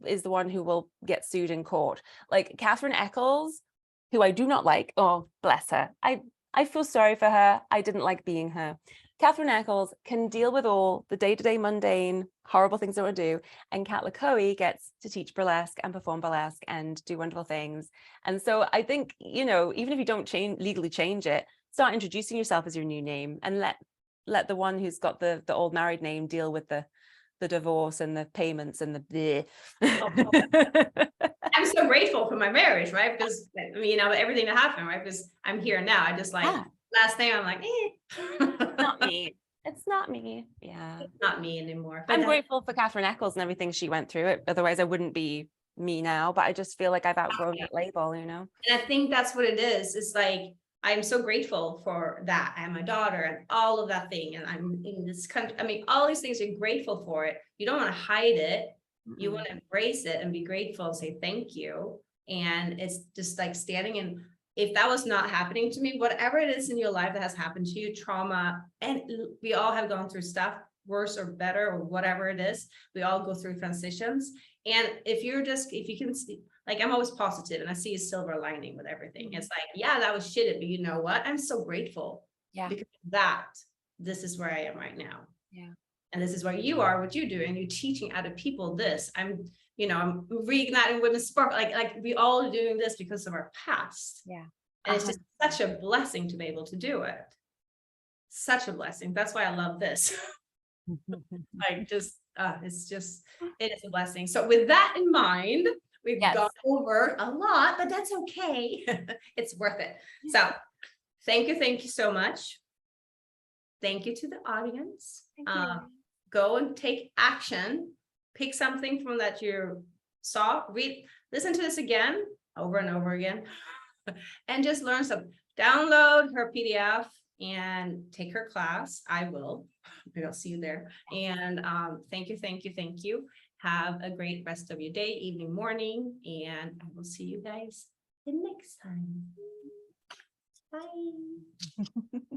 is the one who will get sued in court. Like Catherine Eccles, who I do not like. Oh, bless her. I feel sorry for her. I didn't like being her. Catherine Eccles can deal with all the day-to-day mundane, horrible things that we do. And Cat LaCohie gets to teach burlesque and perform burlesque and do wonderful things. And so I think, you know, even if you don't legally change it, start introducing yourself as your new name and let the one who's got the old married name deal with the divorce and the payments and the I'm so grateful for my marriage, right? Because, you know, everything that happened, right? Because I'm here now. I just like, last thing I'm like, not me. It's not me. Yeah. It's not me anymore. I'm grateful for Catherine Eccles and everything she went through. Otherwise, I wouldn't be me now. But I just feel like I've outgrown that label, you know? And I think that's what it is. It's like, I'm so grateful for that. I have my daughter and all of that thing. And I'm in this country. I mean, all these things, you're grateful for it. You don't want to hide it. You want to embrace it and be grateful and say thank you. And it's just like standing in, if that was not happening to me, whatever it is in your life that has happened to you, trauma, and we all have gone through stuff, worse or better, or whatever it is, we all go through transitions. And if you can see, like, I'm always positive and I see a silver lining with everything. It's like, yeah, that was shitty, but you know what? I'm so grateful. Yeah. Because of that, this is where I am right now. Yeah. And this is where you are, what you do, and you're teaching other people this. I'm reigniting women's spark. Like we all are doing this because of our past. Yeah. And it's just such a blessing to be able to do it. Such a blessing. That's why I love this. Like just, it is a blessing. So with that in mind, we've gone over a lot, but that's okay. It's worth it. So thank you so much. Thank you to the audience. Go and take action. Pick something from that you saw, listen to this again, over and over again, and just learn some. Download her PDF and take her class. I will. Maybe I'll see you there. And thank you. Have a great rest of your day, evening, morning, and I will see you guys the next time. Bye.